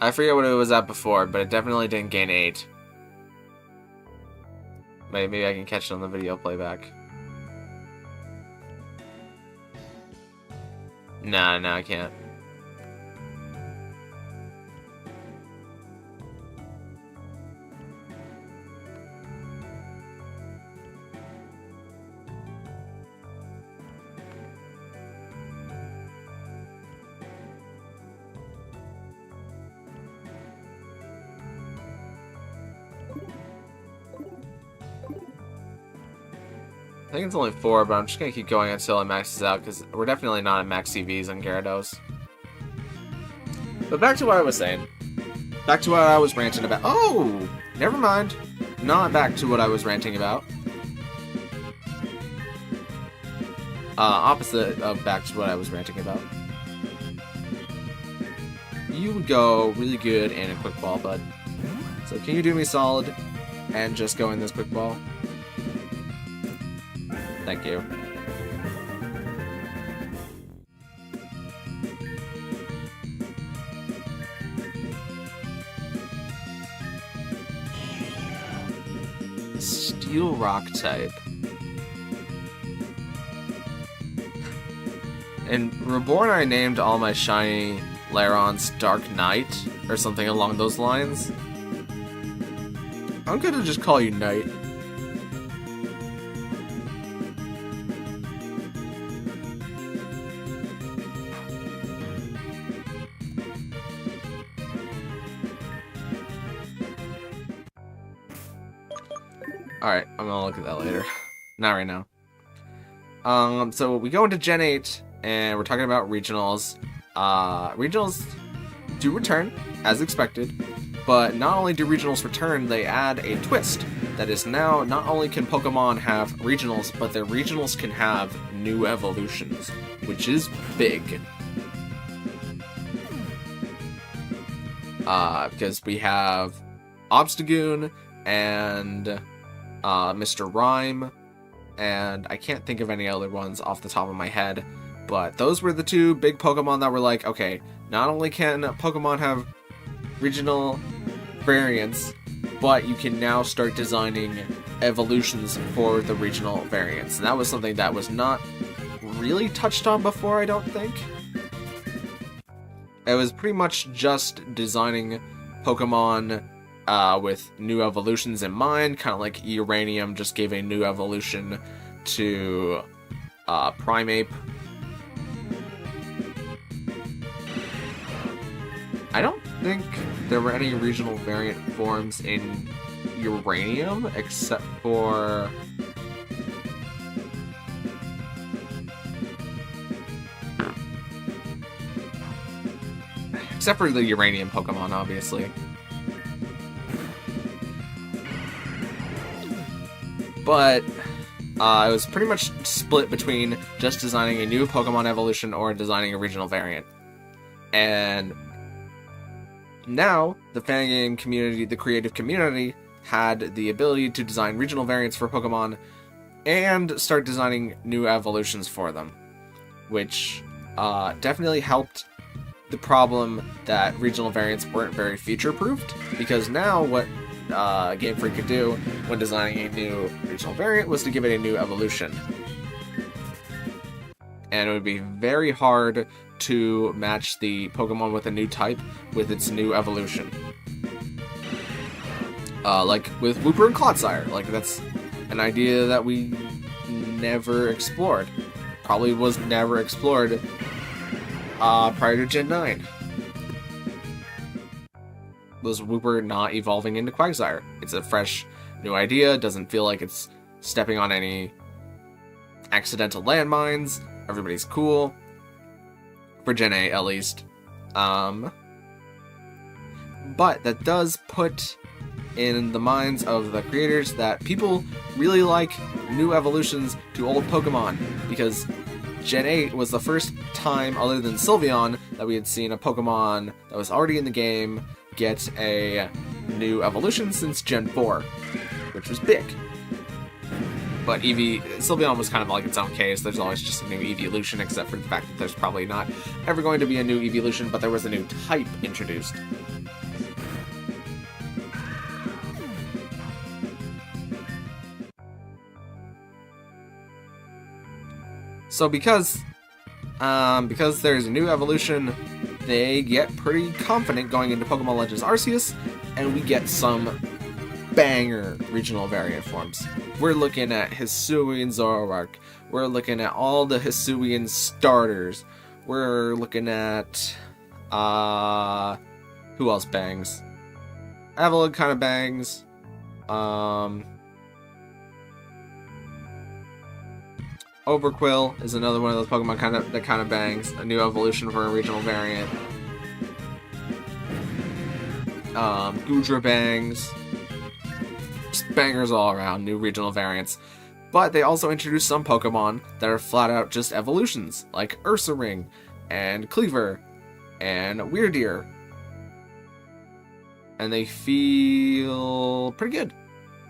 S1: I forget what it was at before, but it definitely didn't gain 8. Maybe I can catch it on the video playback. Nah, I can't. I think it's only 4, but I'm just gonna keep going until it maxes out, because we're definitely not at max CVs on Gyarados. But back to what I was saying. Back to what I was ranting about. Oh! Never mind. Not back to what I was ranting about. Opposite of back to what I was ranting about. You would go really good in a quick ball, bud. So can you do me solid and just go in this quick ball? Thank you. Steel Rock type. In Reborn, I named all my shiny Larons Dark Knight, or something along those lines. I'm gonna just call you Knight. Alright, I'm gonna look at that later. Not right now. So we go into Gen 8, and we're talking about regionals. Regionals do return, as expected, but not only do regionals return, they add a twist. That is now, not only can Pokemon have regionals, but their regionals can have new evolutions, which is big. Because we have Obstagoon and Mr. Rhyme, and I can't think of any other ones off the top of my head, but those were the two big Pokemon that were like, okay, not only can Pokemon have regional variants, but you can now start designing evolutions for the regional variants. And that was something that was not really touched on before, I don't think. It was pretty much just designing Pokemon with new evolutions in mind, kind of like Uranium just gave a new evolution to Primeape. I don't think there were any regional variant forms in Uranium, except for... except for the Uranium Pokemon, obviously. But it was pretty much split between just designing a new Pokemon evolution or designing a regional variant. And now, the fan game community, the creative community, had the ability to design regional variants for Pokemon and start designing new evolutions for them, which definitely helped the problem that regional variants weren't very feature-proofed, because now what Game Freak could do when designing a new regional variant was to give it a new evolution. And it would be very hard to match the Pokemon with a new type with its new evolution. Like with Wooper and Clodsire, like that's an idea that we never explored. Probably was never explored prior to Gen 9. Was Wooper not evolving into Quagsire? It's a fresh new idea, doesn't feel like it's stepping on any accidental landmines. Everybody's cool. For Gen 8, at least. But that does put in the minds of the creators that people really like new evolutions to old Pokemon, because Gen 8 was the first time, other than Sylveon, that we had seen a Pokemon that was already in the game get a new evolution since Gen 4, which was big. But Sylveon was kind of like its own case. There's always just a new evolution, except for the fact that there's probably not ever going to be a new evolution, but there was a new type introduced. So because there's a new evolution, they get pretty confident going into Pokemon Legends Arceus, and we get some banger regional variant forms. We're looking at Hisuian Zoroark. We're looking at all the Hisuian starters. We're looking at who else bangs? Avalon kind of bangs. Overquill is another one of those Pokemon that kind of bangs. A new evolution for a regional variant. Goodra bangs. Just bangers all around, new regional variants. But they also introduced some Pokemon that are flat out just evolutions, like Ursaring, and Cleaver, and Weirdeer. And they feel pretty good.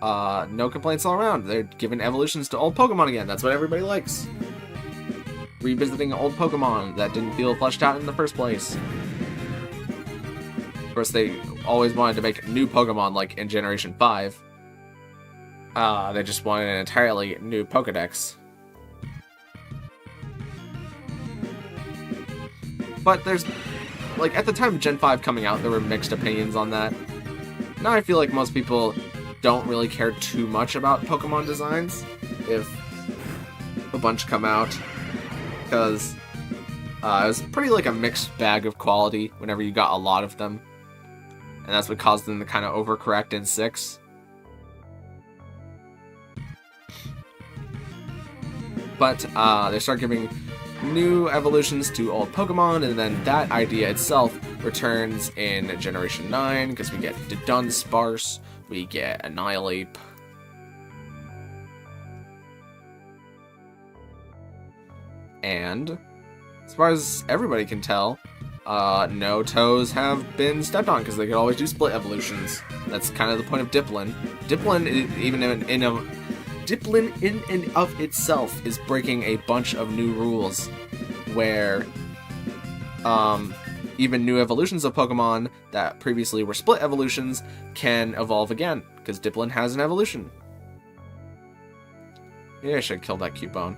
S1: No complaints all around. They're giving evolutions to old Pokemon again. That's what everybody likes. Revisiting old Pokemon that didn't feel fleshed out in the first place. Of course, they always wanted to make new Pokemon, like in Generation 5. They just wanted an entirely new Pokedex. But there's, like, at the time of Gen 5 coming out, there were mixed opinions on that. Now I feel like most people don't really care too much about Pokemon designs if a bunch come out, because it was pretty like a mixed bag of quality whenever you got a lot of them, and that's what caused them to kind of overcorrect in 6. But they start giving new evolutions to old Pokemon, and then that idea itself returns in Generation 9, because we get Dunsparce, we get Annihilate. And as far as everybody can tell, no toes have been stepped on, because they could always do split evolutions. That's kind of the point of Diplin. Diplin, Diplin in and of itself is breaking a bunch of new rules, where even new evolutions of Pokemon that previously were split evolutions can evolve again, because Diplin has an evolution. Maybe I should kill that Cubone.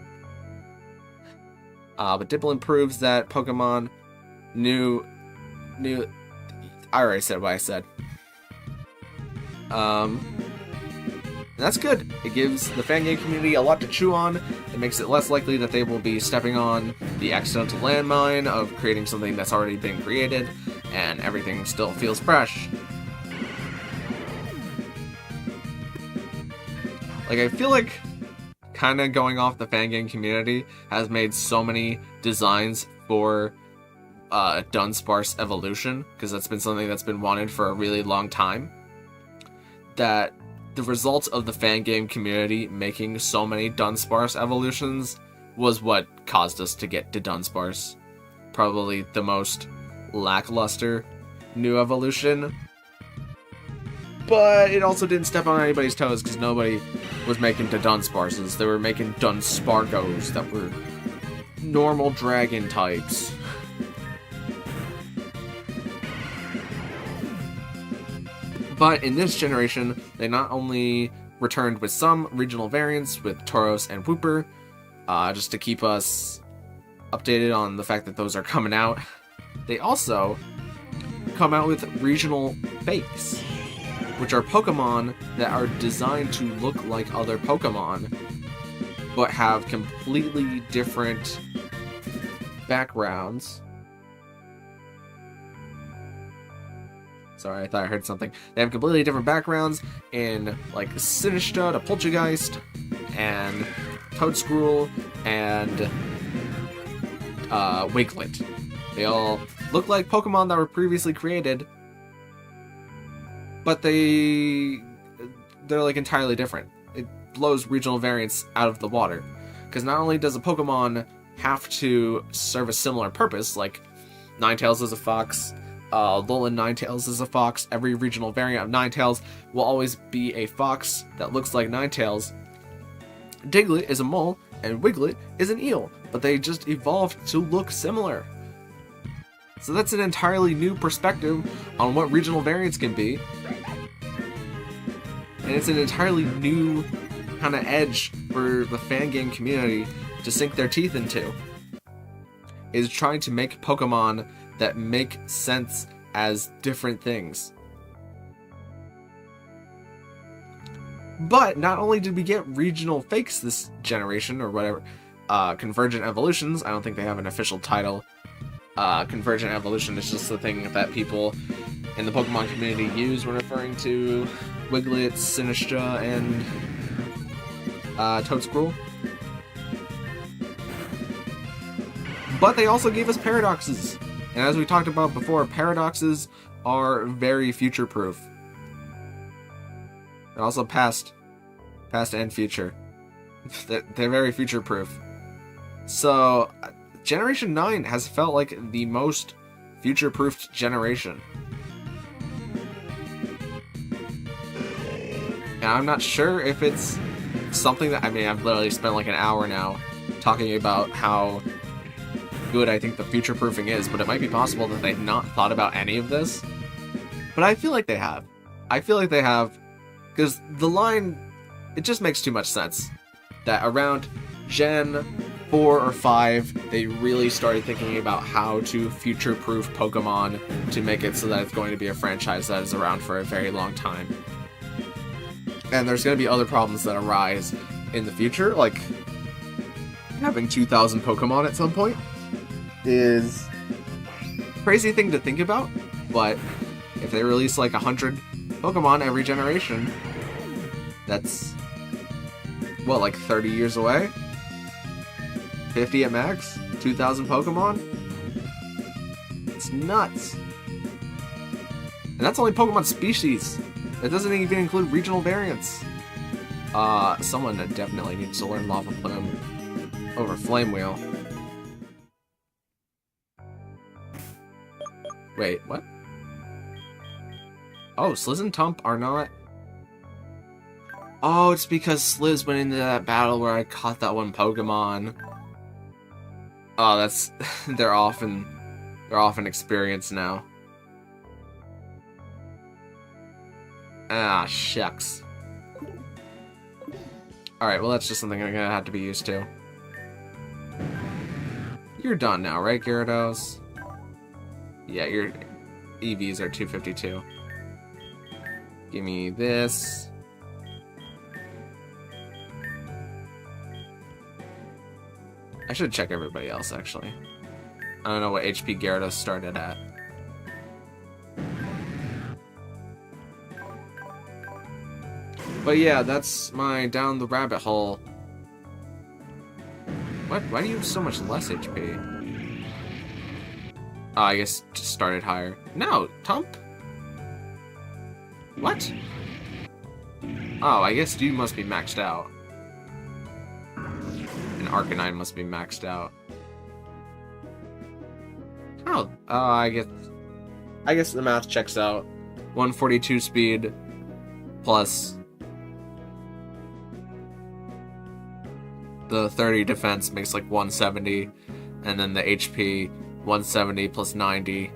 S1: But Diplin proves that Pokemon I already said what I said. That's good. It gives the fan game community a lot to chew on. It makes it less likely that they will be stepping on the accidental landmine of creating something that's already been created, and everything still feels fresh. Like, I feel like kind of going off the fan game community has made so many designs for Dunsparce evolution, because that's been something that's been wanted for a really long time, that the result of the fan game community making so many Dunsparce evolutions was what caused us to get to Dunsparce. Probably the most lackluster new evolution. But it also didn't step on anybody's toes, because nobody was making to Dunsparces. They were making Dunspargos that were normal dragon types. But in this generation, they not only returned with some regional variants with Tauros and Wooper, just to keep us updated on the fact that those are coming out, they also come out with regional fakes, which are Pokemon that are designed to look like other Pokemon, but have completely different backgrounds. Sorry, I thought I heard something. They have completely different backgrounds in, like, Sinistcha to Poltergeist, and Toadscruel, and Wiglet. They all look like Pokemon that were previously created, but they're like entirely different. It blows regional variants out of the water, because not only does a Pokemon have to serve a similar purpose, like Ninetales is a fox, Alolan Ninetales is a fox, every regional variant of Ninetales will always be a fox that looks like Ninetales. Diglett is a mole, and Wiglet is an eel, but they just evolved to look similar. So that's an entirely new perspective on what regional variants can be. And it's an entirely new kind of edge for the fan game community to sink their teeth into. Is trying to make Pokemon that make sense as different things. But not only did we get regional fakes this generation, or whatever, Convergent Evolutions, I don't think they have an official title. Convergent Evolution is just the thing that people in the Pokemon community use when referring to Wiglet, Sinistcha, and Toadscruel. But they also gave us paradoxes. And as we talked about before, paradoxes are very future-proof. They're also past and future. They're very future-proof. So, Generation 9 has felt like the most future-proofed generation. And I'm not sure if it's something that... I mean, I've literally spent like an hour now talking about how good I think the future-proofing is, but it might be possible that they've not thought about any of this. But I feel like they have. I feel like they have, because the line, it just makes too much sense. That around Gen 4 or 5, they really started thinking about how to future-proof Pokemon to make it so that it's going to be a franchise that is around for a very long time. And there's going to be other problems that arise in the future, like having 2,000 Pokemon at some point is a crazy thing to think about, but if they release like 100 Pokemon every generation, that's, what, like 30 years away? 50 at max? 2,000 Pokemon? It's nuts. And that's only Pokemon species. That doesn't even include regional variants. Someone that definitely needs to learn Lava Plume over Flame Wheel. Wait, what? Oh, Sliz and Tump are not... Oh, it's because Sliz went into that battle where I caught that one Pokemon. Oh, that's... they're off in experience now. Ah, shucks. Alright, well that's just something I'm gonna have to be used to. You're done now, right, Gyarados? Yeah, your EVs are 252. Give me this. I should check everybody else, actually. I don't know what HP Gyarados started at. But yeah, that's my down the rabbit hole. What? Why do you have so much less HP? Oh, I guess just started higher. No, Tump? What? Oh, I guess you must be maxed out. And Arcanine must be maxed out. Oh, I guess the math checks out. 142 speed plus the 30 defense makes like 170, and then the HP 170 plus 90.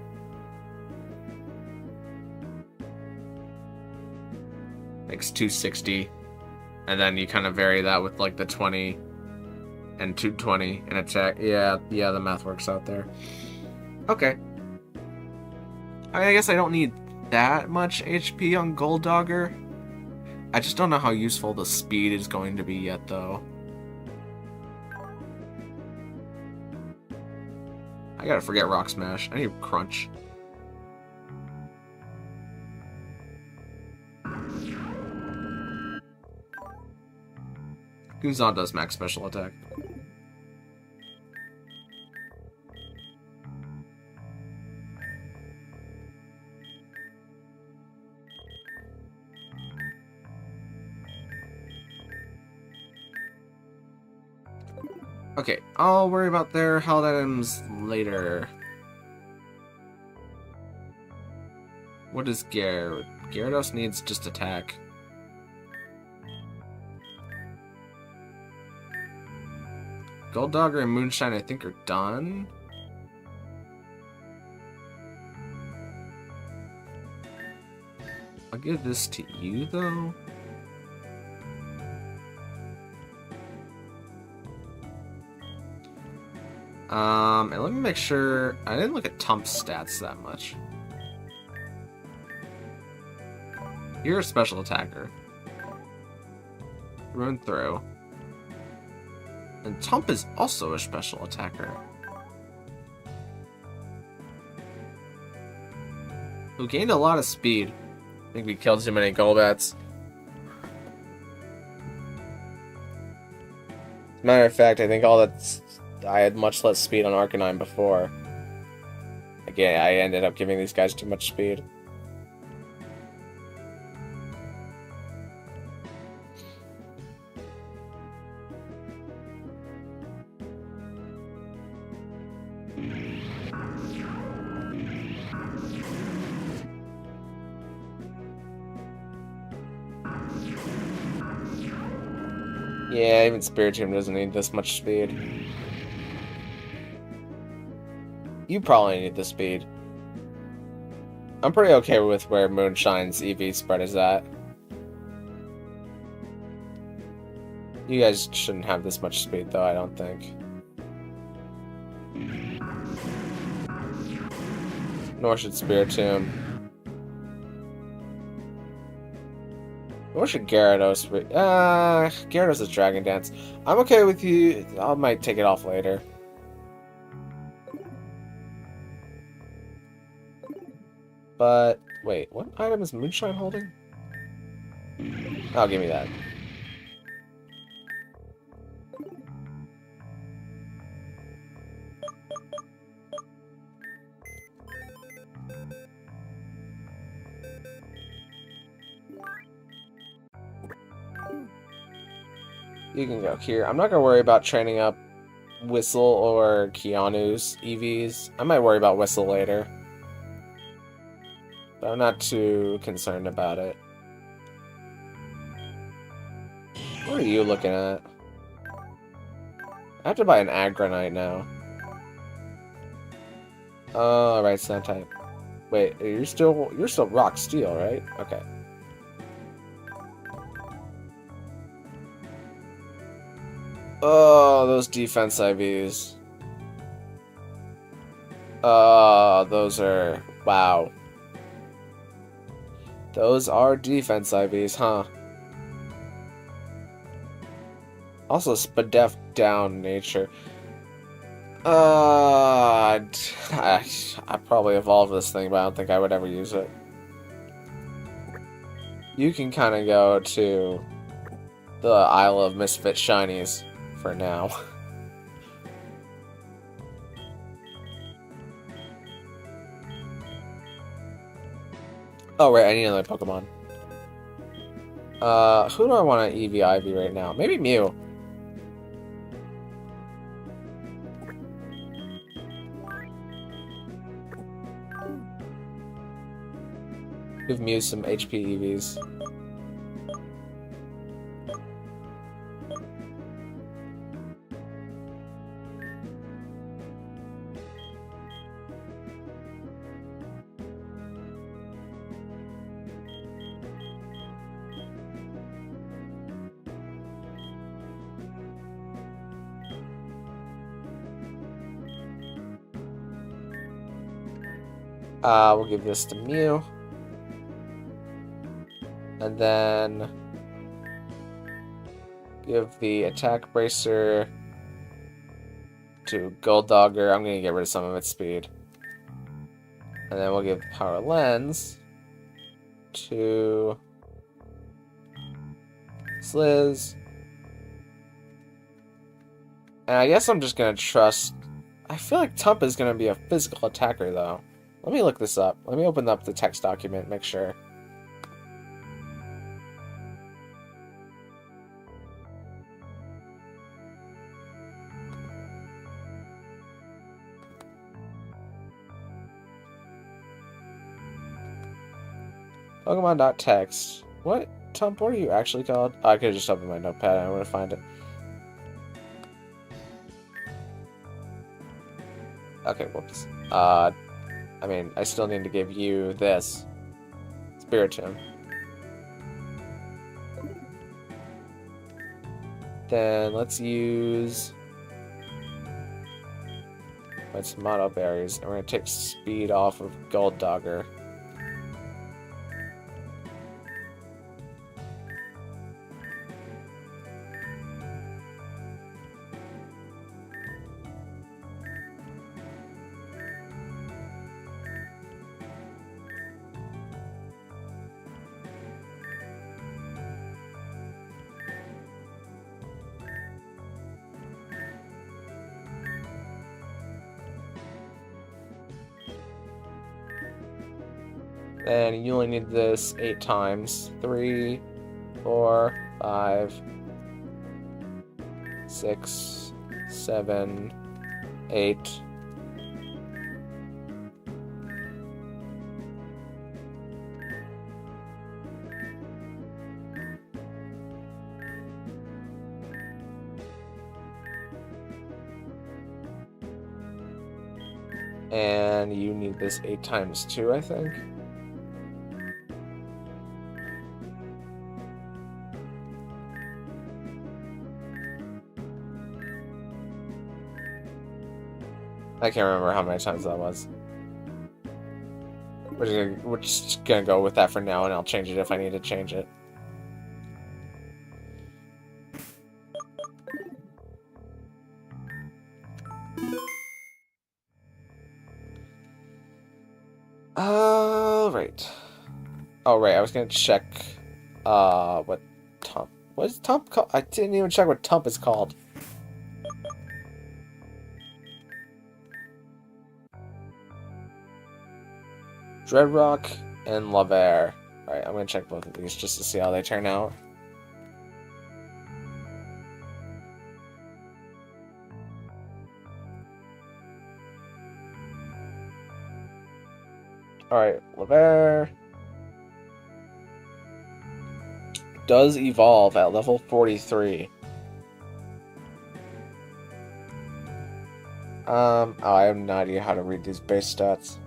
S1: Makes 260. And then you kind of vary that with like the 20 and 220 in attack. Yeah, the math works out there. Okay. I guess I don't need that much HP on Gold Dogger. I just don't know how useful the speed is going to be yet, though. I gotta forget Rock Smash. I need Crunch. Guzan does max special attack. Okay, I'll worry about their held items later. What is Gyarados? Gyarados needs just attack. Gold Dogger and Moonshine, I think, are done. I'll give this to you, though. And let me make sure... I didn't look at Tump's stats that much. You're a special attacker. Run through. And Tump is also a special attacker. Who gained a lot of speed. I think we killed too many Golbats. As a matter of fact, I think I had much less speed on Arcanine before. Again, I ended up giving these guys too much speed. Yeah, even Spiritomb doesn't need this much speed. You probably need the speed. I'm pretty okay with where Moonshine's EV spread is at. You guys shouldn't have this much speed, though, I don't think. Nor should Spiritomb. Nor should Gyarados. Gyarados is Dragon Dance. I'm okay with you. I might take it off later. But, wait, what item is Moonshine holding? Oh, give me that. You can go here. I'm not going to worry about training up Whistle or Keanu's EVs. I might worry about Whistle later. But I'm not too concerned about it. What are you looking at? I have to buy an Aggronite now. Oh, right, Sand type. Wait, you're still Rock Steel, right? Okay. Oh, those defense IVs. Those are... Wow. Those are defense IVs, huh? Also, Spadef down nature. I probably evolved this thing, but I don't think I would ever use it. You can kind of go to the Isle of Misfit Shinies for now. Oh, right, I need another Pokemon. Who do I want to EV Ivy right now? Maybe Mew. Give Mew some HP EVs. We'll give this to Mew. And then give the attack bracer to Gold Dogger. I'm gonna get rid of some of its speed. And then we'll give Power Lens to Sliz. And I guess I'm just gonna trust. I feel like Tump is gonna be a physical attacker though. Let me look this up. Let me open up the text document, make sure. Pokemon.text. What? Tump, what are you actually called? Oh, I could have just opened my notepad. I'm gonna find it. Okay, whoops. I mean, I still need to give you this. Spiritomb. Then let's use my tomato berries, and we're gonna take speed off of Gold Dogger. And you only need this 8 times. 3, 4, 5, 6, 7, 8. And you need this 8 times 2, I think. I can't remember how many times that was. We're just gonna go with that for now, and I'll change it if I need to change it. Alright. Oh, right, I was gonna check, what Tump... What is Tump called? I didn't even check what Tump is called. Dreadrock and Lavaire. Alright, I'm gonna check both of these just to see how they turn out. Alright, Lavaire does evolve at level 43. Oh, I have no idea how to read these base stats.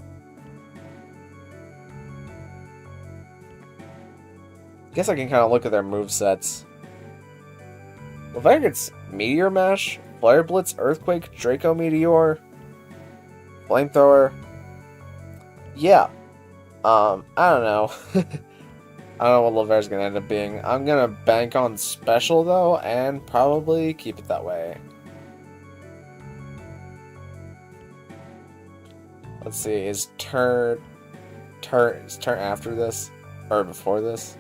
S1: Guess I can kind of look at their movesets. Lavaire gets Meteor Mash, Flare Blitz, Earthquake, Draco Meteor, Flamethrower. Yeah. I don't know. I don't know what Lavaire's gonna end up being. I'm gonna bank on Special, though, and probably keep it that way. Let's see, is turn after this? Or before this?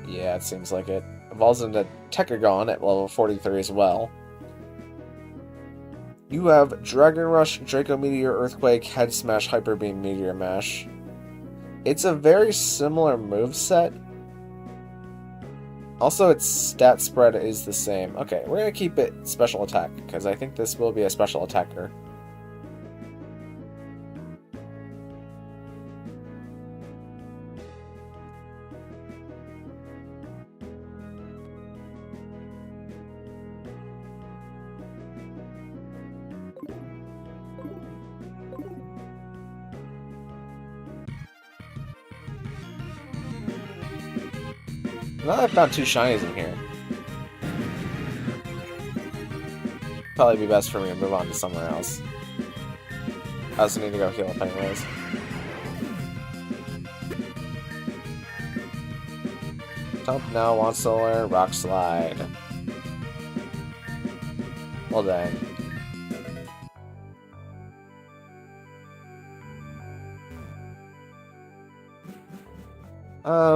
S1: Yeah, it seems like it. Evolves into Techagon at level 43 as well. You have Dragon Rush, Draco Meteor, Earthquake, Head Smash, Hyper Beam, Meteor Mash. It's a very similar moveset. Also, its stat spread is the same. Okay, we're gonna keep it special attack, because I think this will be a special attacker. Now that I found 2 shinies in here, probably be best for me to move on to somewhere else. I also need to go heal up anyways. Jump now, wants to learn Rock Slide. Well dang.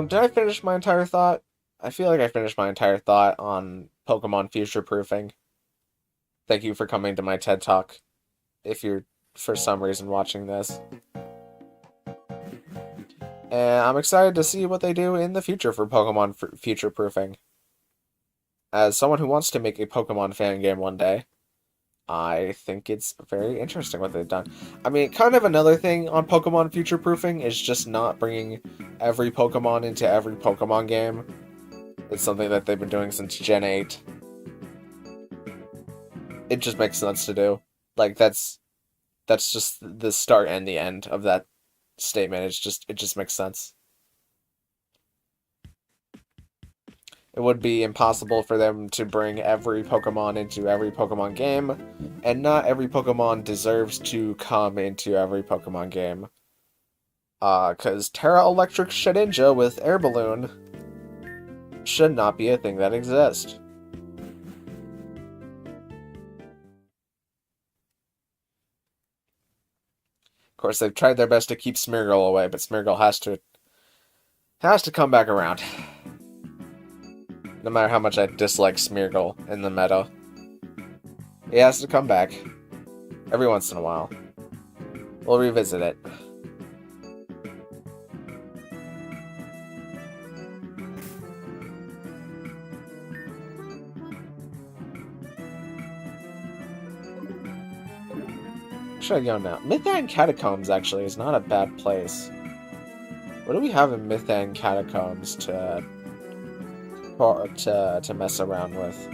S1: Did I finish my entire thought? I feel like I finished my entire thought on Pokemon future-proofing. Thank you for coming to my TED Talk, if you're for some reason watching this. And I'm excited to see what they do in the future for Pokemon future-proofing. As someone who wants to make a Pokemon fan game one day, I think it's very interesting what they've done. I mean, kind of another thing on Pokemon future-proofing is just not bringing every Pokemon into every Pokemon game. It's something that they've been doing since Gen 8. It just makes sense to do. Like, that's just the start and the end of that statement. It just makes sense. It would be impossible for them to bring every Pokemon into every Pokemon game, and not every Pokemon deserves to come into every Pokemon game. Cause Terra Electric Shedinja with Air Balloon should not be a thing that exists. Of course, they've tried their best to keep Smeargle away, but Smeargle has to come back around. No matter how much I dislike Smeargle in the meta, he has to come back every once in a while. We'll revisit it. Should I go now? Mythan Catacombs actually is not a bad place. What do we have in Mythan Catacombs to mess around with?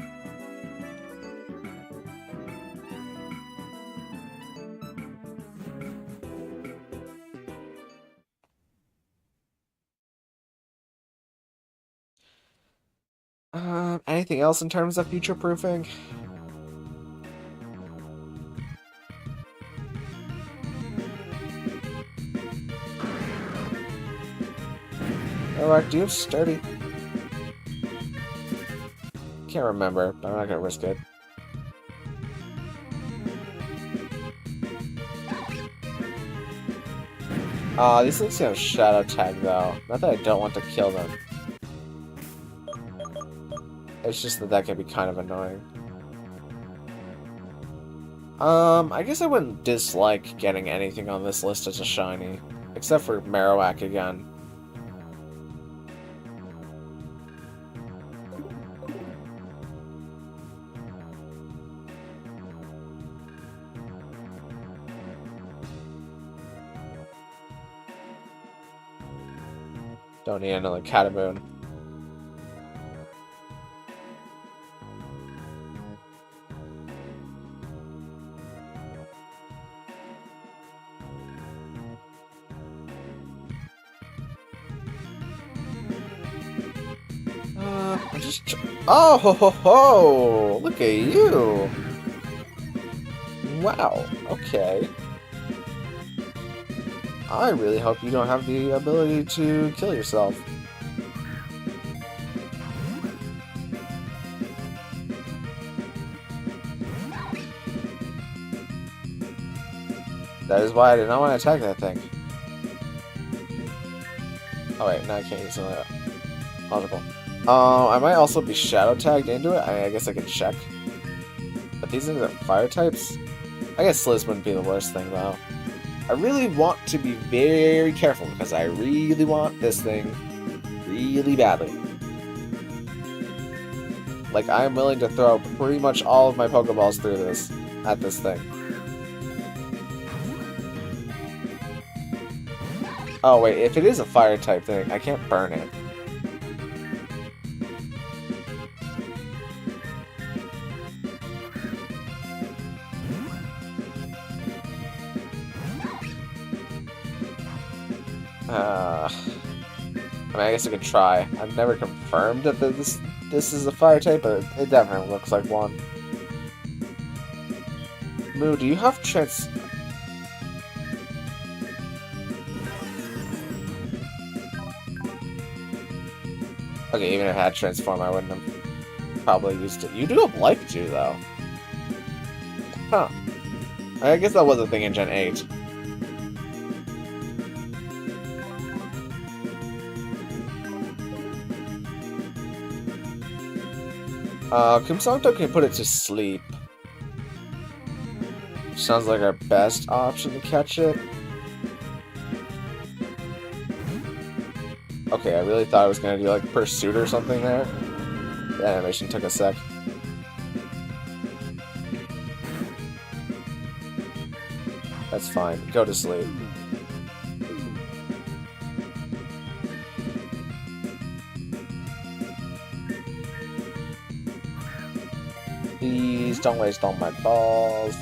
S1: Anything else in terms of future proofing? Alright, do you have sturdy? Can't remember, but I'm not gonna risk it. These things have shadow tag though. Not that I don't want to kill them. It's just that can be kind of annoying. I guess I wouldn't dislike getting anything on this list as a shiny. Except for Marowak again. Don't need another Catamoon. Oh ho ho ho! Look at you! Wow, okay. I really hope you don't have the ability to kill yourself. That is why I did not want to attack that thing. Oh wait, now I can't use that. Logical. I might also be shadow tagged into it. I guess I can check. But these things are fire types? I guess Sliz wouldn't be the worst thing though. I really want to be very careful because I really want this thing really badly. Like, I am willing to throw pretty much all of my Pokeballs through this, at this thing. Oh wait, if it is a fire type thing, I can't burn it. I mean, I guess I could try. I've never confirmed that this is a fire type, but it definitely looks like one. Moo, do you have Okay, even if I had transform, I wouldn't have probably used it. You do have life too, though. Huh. I guess that was a thing in Gen 8. Kumsanto can put it to sleep. Sounds like our best option to catch it. Okay, I really thought I was gonna do like Pursuit or something there. The animation took a sec. That's fine. Go to sleep. Please don't waste all my balls.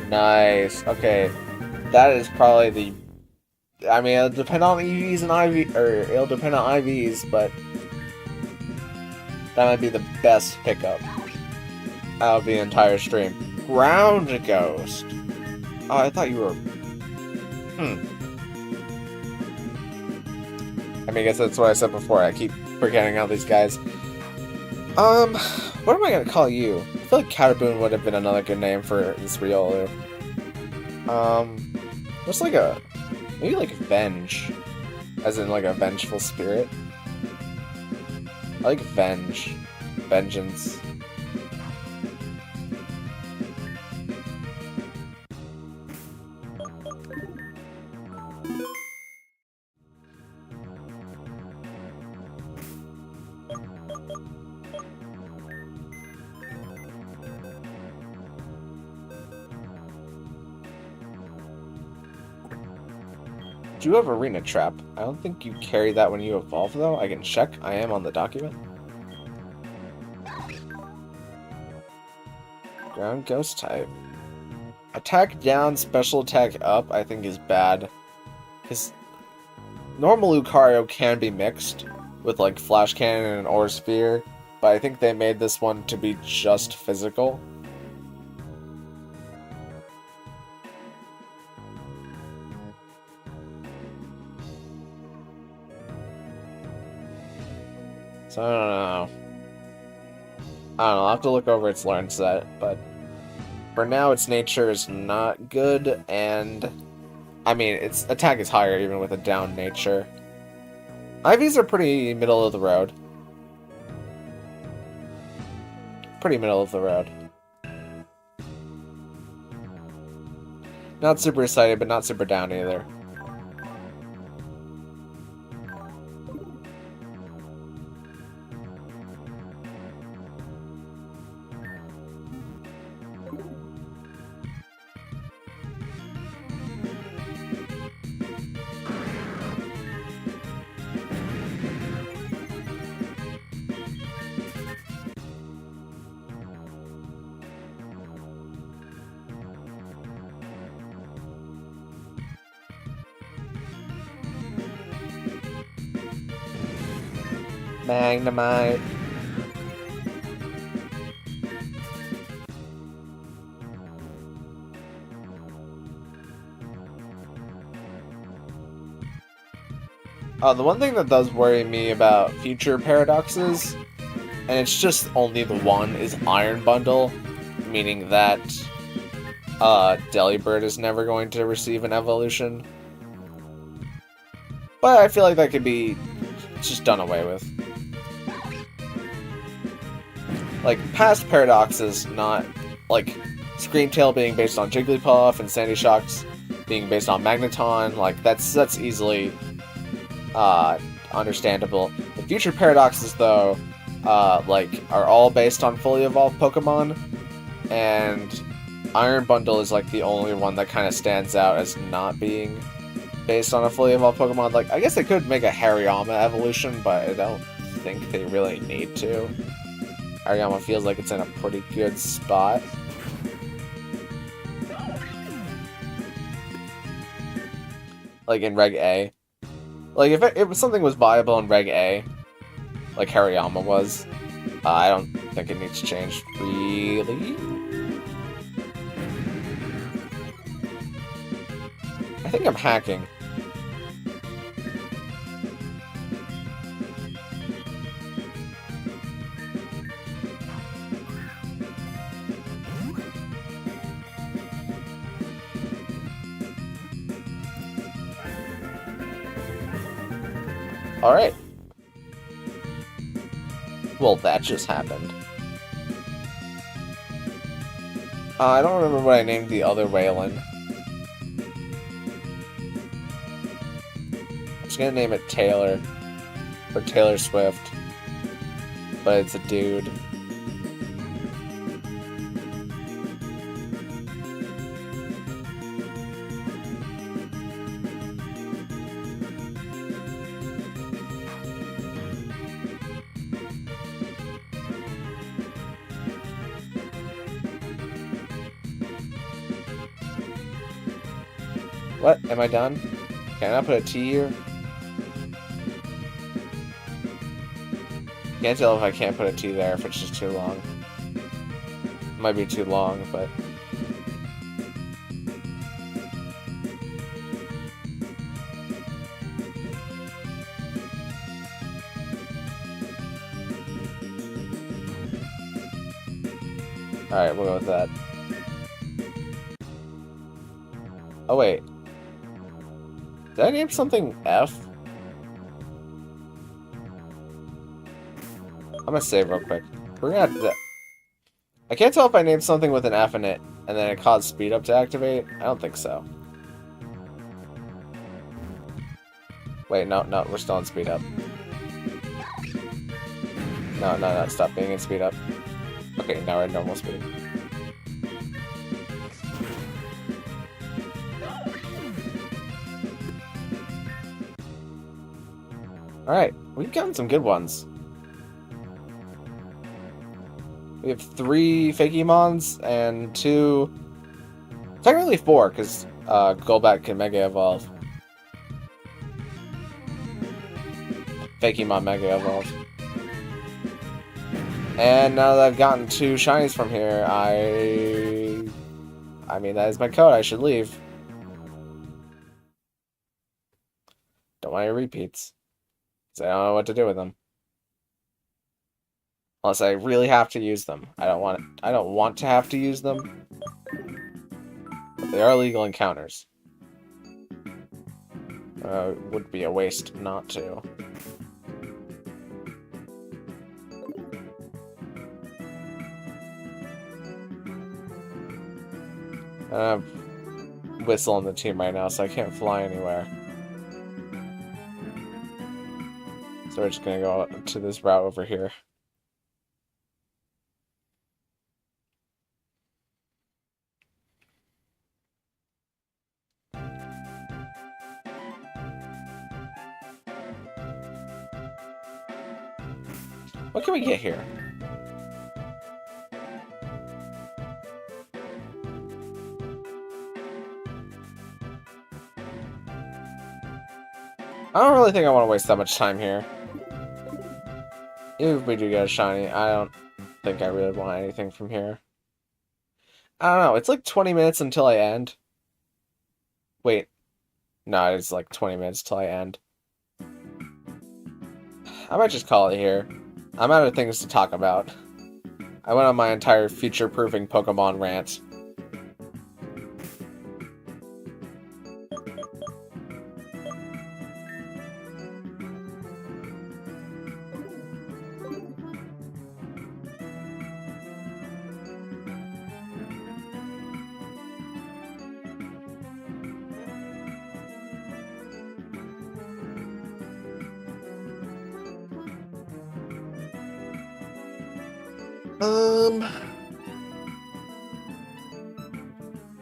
S1: Nice. Okay. That is probably the... I mean, it'll depend on EVs and IV, or it'll depend on IVs, but that might be the best pickup out of the entire stream. Ground Ghost. Oh, I thought you were... I mean, I guess that's what I said before. I keep forgetting all these guys. What am I gonna call you? I feel like Cataboon would have been another good name for this Riolu. What's like a... Maybe like Venge. As in like a vengeful spirit. I like Venge. Vengeance. Do you have Arena Trap? I don't think you carry that when you evolve, though. I can check. I am on the document. Ground Ghost type. Attack down, special attack up, I think is bad. Because normal Lucario can be mixed with, like, Flash Cannon and Ore Sphere, but I think they made this one to be just physical. So I don't know. I'll have to look over its learn set, but for now its nature is not good, and I mean its attack is higher even with a down nature. IVs are pretty middle of the road. Pretty middle of the road. Not super excited, but not super down either. Magnemite. The one thing that does worry me about future paradoxes, and it's just only the one, is Iron Bundle, meaning that Delibird is never going to receive an evolution. But I feel like that could be just done away with. Like, past paradoxes, not, like, Screamtail being based on Jigglypuff and Sandy Shocks being based on Magneton, like, that's easily understandable. The future paradoxes, though, like, are all based on fully evolved Pokemon, and Iron Bundle is, like, the only one that kind of stands out as not being based on a fully evolved Pokemon. Like, I guess they could make a Hariyama evolution, but I don't think they really need to. Hariyama feels like it's in a pretty good spot. Like in Reg A. Like, if something was viable in Reg A, like Hariyama was, I don't think it needs to change, really. I think I'm hacking. Alright. Well, that just happened. I don't remember what I named the other Waylon. I'm just gonna name it Taylor. Or Taylor Swift. But it's a dude. What? Am I done? Can I put a T here? Can't tell if I can't put a T there if it's just too long. It might be too long, but... Alright, we'll go with that. Oh wait. Did I name something F? I'm gonna save real quick. We're gonna have to... I can't tell if I named something with an F in it, and then it caused speed up to activate. I don't think so. Wait, no, we're still on speed up. No, stop being in speed up. Okay, now we're at normal speed. Alright, we've gotten some good ones. We have 3 Fakemons and 2... Technically 4, because Golbat can Mega Evolve. Fakemon Mega Evolve. And now that I've gotten 2 shinies from here, I mean, that is my code. I should leave. Don't want any repeats. Because I don't know what to do with them. Unless I really have to use them. I don't want to have to use them. But they are legal encounters. It would be a waste not to. I have Whistle on the team right now, so I can't fly anywhere. So we're just gonna go to this route over here. What can we get here? I don't really think I want to waste that much time here. Even if we do get a shiny, I don't think I really want anything from here. I don't know, it's like 20 minutes until I end. Wait. No, it's like 20 minutes till I end. I might just call it here. I'm out of things to talk about. I went on my entire future-proofing Pokemon rant.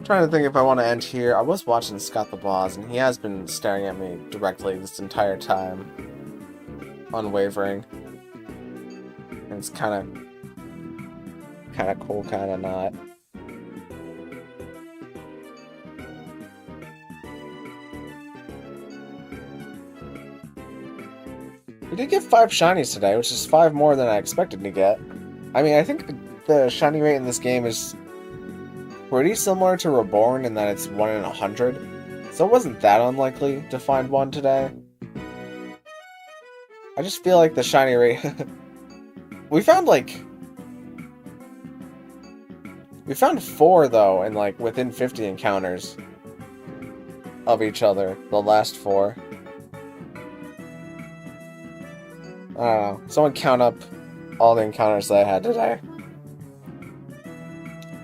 S1: Trying to think if I want to end here. I was watching Scott the Boss, and he has been staring at me directly this entire time. Unwavering. And it's kinda cool, kinda not. We did get 5 shinies today, which is 5 more than I expected to get. I mean, I think the shiny rate in this game is pretty similar to Reborn in that it's 1 in 100. So it wasn't that unlikely to find one today. I just feel like the shiny rate... We found 4 though, and like within 50 encounters of each other, the last 4. I don't know. Someone count up all the encounters that I had today.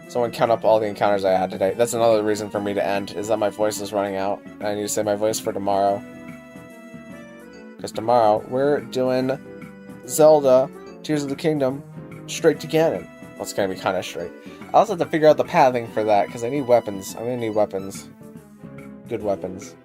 S1: Someone count up all the encounters I had today. That's another reason for me to end, is that my voice is running out. I need to save my voice for tomorrow. Because tomorrow, we're doing Zelda, Tears of the Kingdom, straight to Ganon. Well, it's going to be kind of straight. I also have to figure out the pathing for that, because I need weapons. I'm going to need weapons. Good weapons.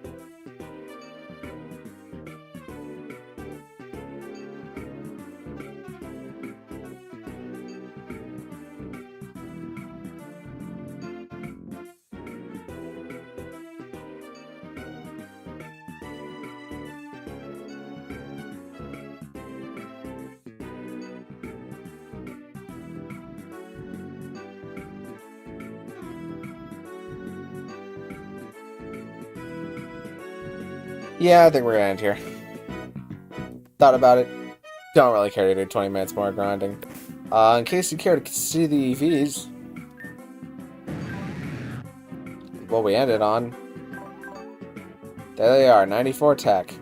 S1: Yeah, I think we're gonna end here. Thought about it. Don't really care to do 20 minutes more grinding. In case you care to see the EVs, what we ended on, there they are, 94 tech.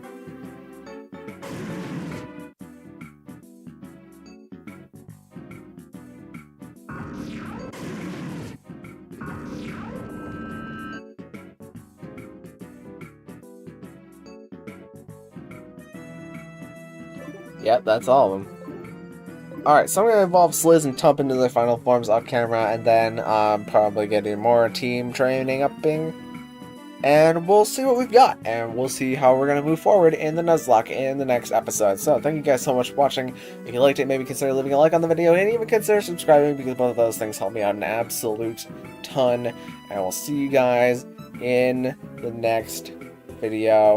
S1: Yep, that's all of them. Alright, so I'm going to evolve Sliz and Tump into their final forms off camera, and then probably getting more team training upping. And we'll see what we've got, and we'll see how we're going to move forward in the Nuzlocke in the next episode. So, thank you guys so much for watching. If you liked it, maybe consider leaving a like on the video, and even consider subscribing, because both of those things help me out an absolute ton. And we'll see you guys in the next video.